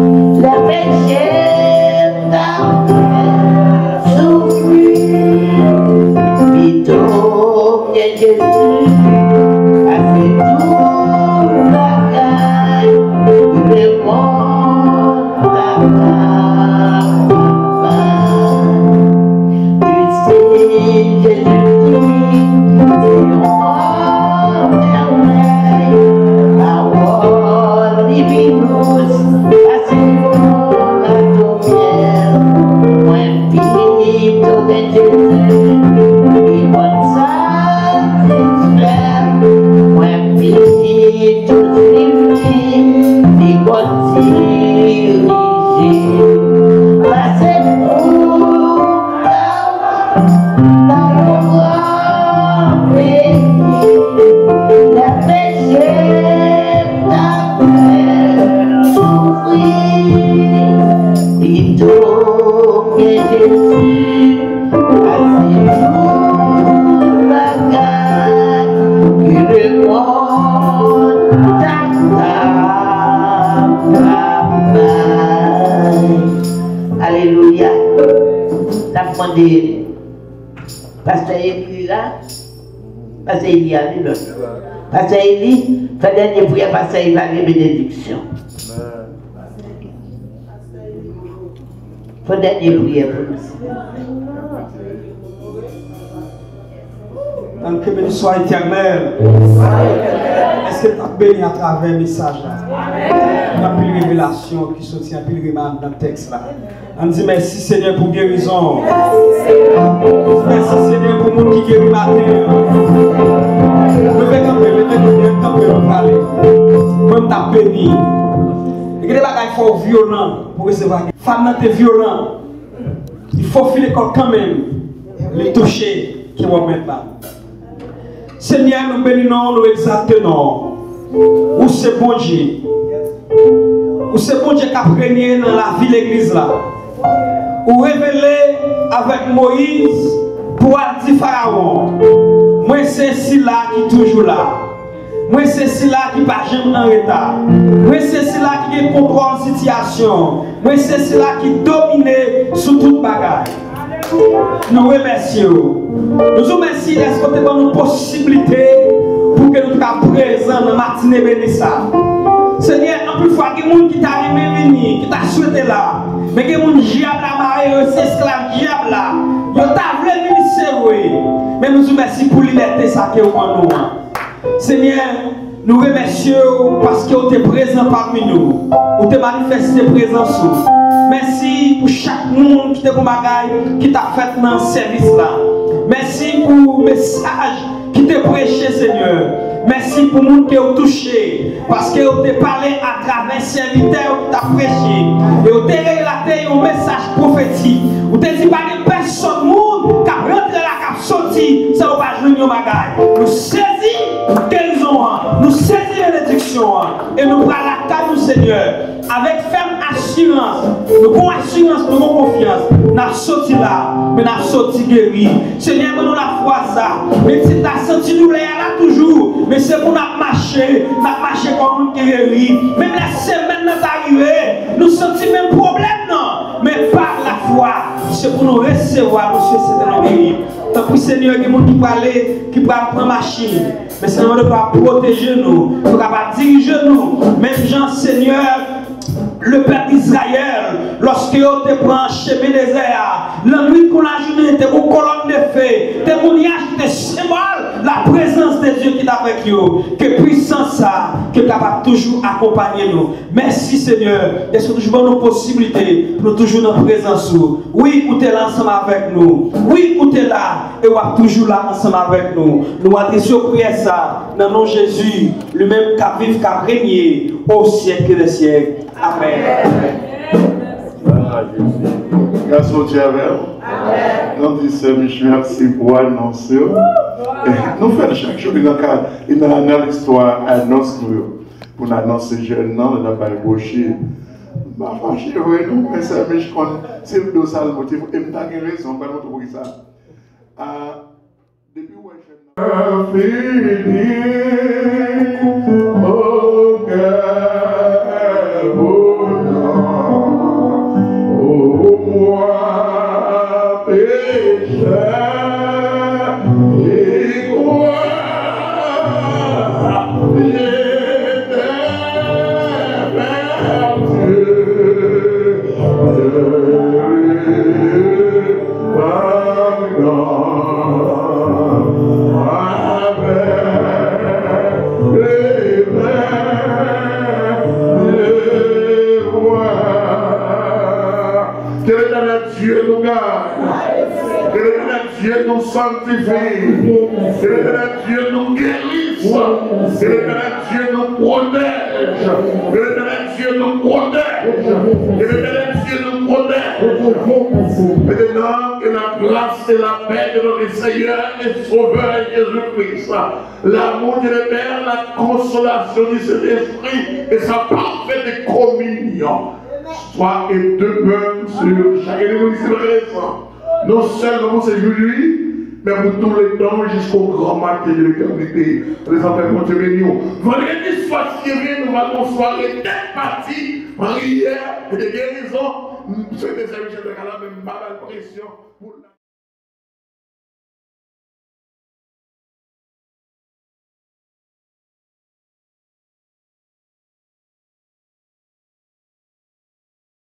demander, Pasteur Élie là, Pasteur Élie a dit, Pasteur Élie, fait dernier prière, Pasteur Élie va les bénédictions. Fait dernier prière pour nous. Dans que béni soit éternel. Est-ce que tu as béni à travers le message là? Il y a plus de révélation qui sortit, il y a plus de remarques dans le texte là. On dit merci Seigneur pour guérison. Merci Seigneur pour le monde qui guérit matin. Je vais camper, pour parler. Moi, je t'ai béni. Il y a des bagages violents pour recevoir. Les femmes sont violentes. Il faut filer l'école quand même. Les toucher qui vont mettre là. Seigneur, nous bénissons, nous exaltons. Où c'est bon Dieu? Où c'est bon Dieu qui a régné dans la vie de l'église là? Ou révélé avec Moïse pour dire Pharaon, moi c'est celui-là qui est toujours là. Moi c'est celui-là qui n'est pas jamais en retard. Moi c'est celui-là qui contrôle la situation. Moi c'est celui-là qui domine sur toute bagaille. Nous remercions. Nous vous remercions d'être que nous une possibilité pour que nous soyons présents dans la matinée bénissa. Seigneur, en plus fois, il y a des gens qui t'a aimé venir, qui t'a souhaité là. Mais il y a des gens qui diable là, c'est esclave diable là. Ils t'a voulu venir servir. Mais nous vous remercions pour la liberté ça qui est en nous. Seigneur, nous remercions parce que vous êtes présent parmi nous. Vous êtes manifesté présence. Merci pour chaque monde qui t'a fait dans ce service là. Merci pour le message qui t'a prêché, Seigneur. Merci pour le monde qui a touché. Parce que vous avez parlé à travers serviteur qui t'a prêché. Et vous avez relaté un message prophétique. Vous avez dit pas de personne monde qui a rentré là, qui a sorti, ça ne va pas jouer nos bagages. Nous saisissons guérison, nous saisissons bénédiction. Et nous prenons la table, Seigneur, avec ferme assurance. Nous avons assurance, nous avons confiance. Nous avons sorti là, mais nous avons sorti guéri. Seigneur, nous avons la foi ça. Mais si tu as senti nous là toujours, mais c'est pour nous marcher comme nous qui guéri. Même la semaine nous arrivée, nous sentons même problème, non. Mais par la foi, c'est pour nous recevoir, nous sommes guéris. Tant que Seigneur, il y a des gens qui parlent, qui prennent machine. Mais Seigneur, nous doit protéger nous, nous doit diriger nous. Même Jean, Seigneur, le peuple d'Israël, lorsque vous te prend chemin désert, la nuit qu'on a journée, te une colonne de feu, témoignage qui te symbole la présence de Dieu qui est avec vous. Que puissance ça, que capable toujours accompagner nous. Merci Seigneur, est-ce que toujours nos possibilités pour nous toujours dans présence. Oui, vous êtes là ensemble avec nous. Oui, vous êtes là et vous êtes toujours là ensemble avec nous. Nous adressons prière ça dans le nom de Jésus, lui-même qui vive, qui a régné au siècle des siècles. Amen. Grâce au Dieu avec nous. Nous disons, merci pour annoncer. Nous faisons chaque jour dans l'histoire, annonce nous. Pour annoncer jeune, non, nous n'avons pas ébauché. Franchement, nous, mais c'est le dos, ça le motif. Et nous avons raison, pas nous trouver ça. Depuis où est-ce Dieu nous sanctifie, que Dieu nous guérisse, que Dieu nous protège, que Dieu nous protège, que Dieu nous protège. Maintenant que la grâce et la paix de notre Seigneur et Sauveur Jésus-Christ, l'amour de la Père, la consolation du Saint-Esprit et sa parfaite communion soit et demeure sur chacun de nous ici présents. Non seulement c'est aujourd'hui, mais pour tous les temps jusqu'au grand matin de l'éternité. Les enfants, Dieu béni. Vendredi soir, nous allons soirée tête partie prière et de guérison. Je souhaite servir de la même pression pour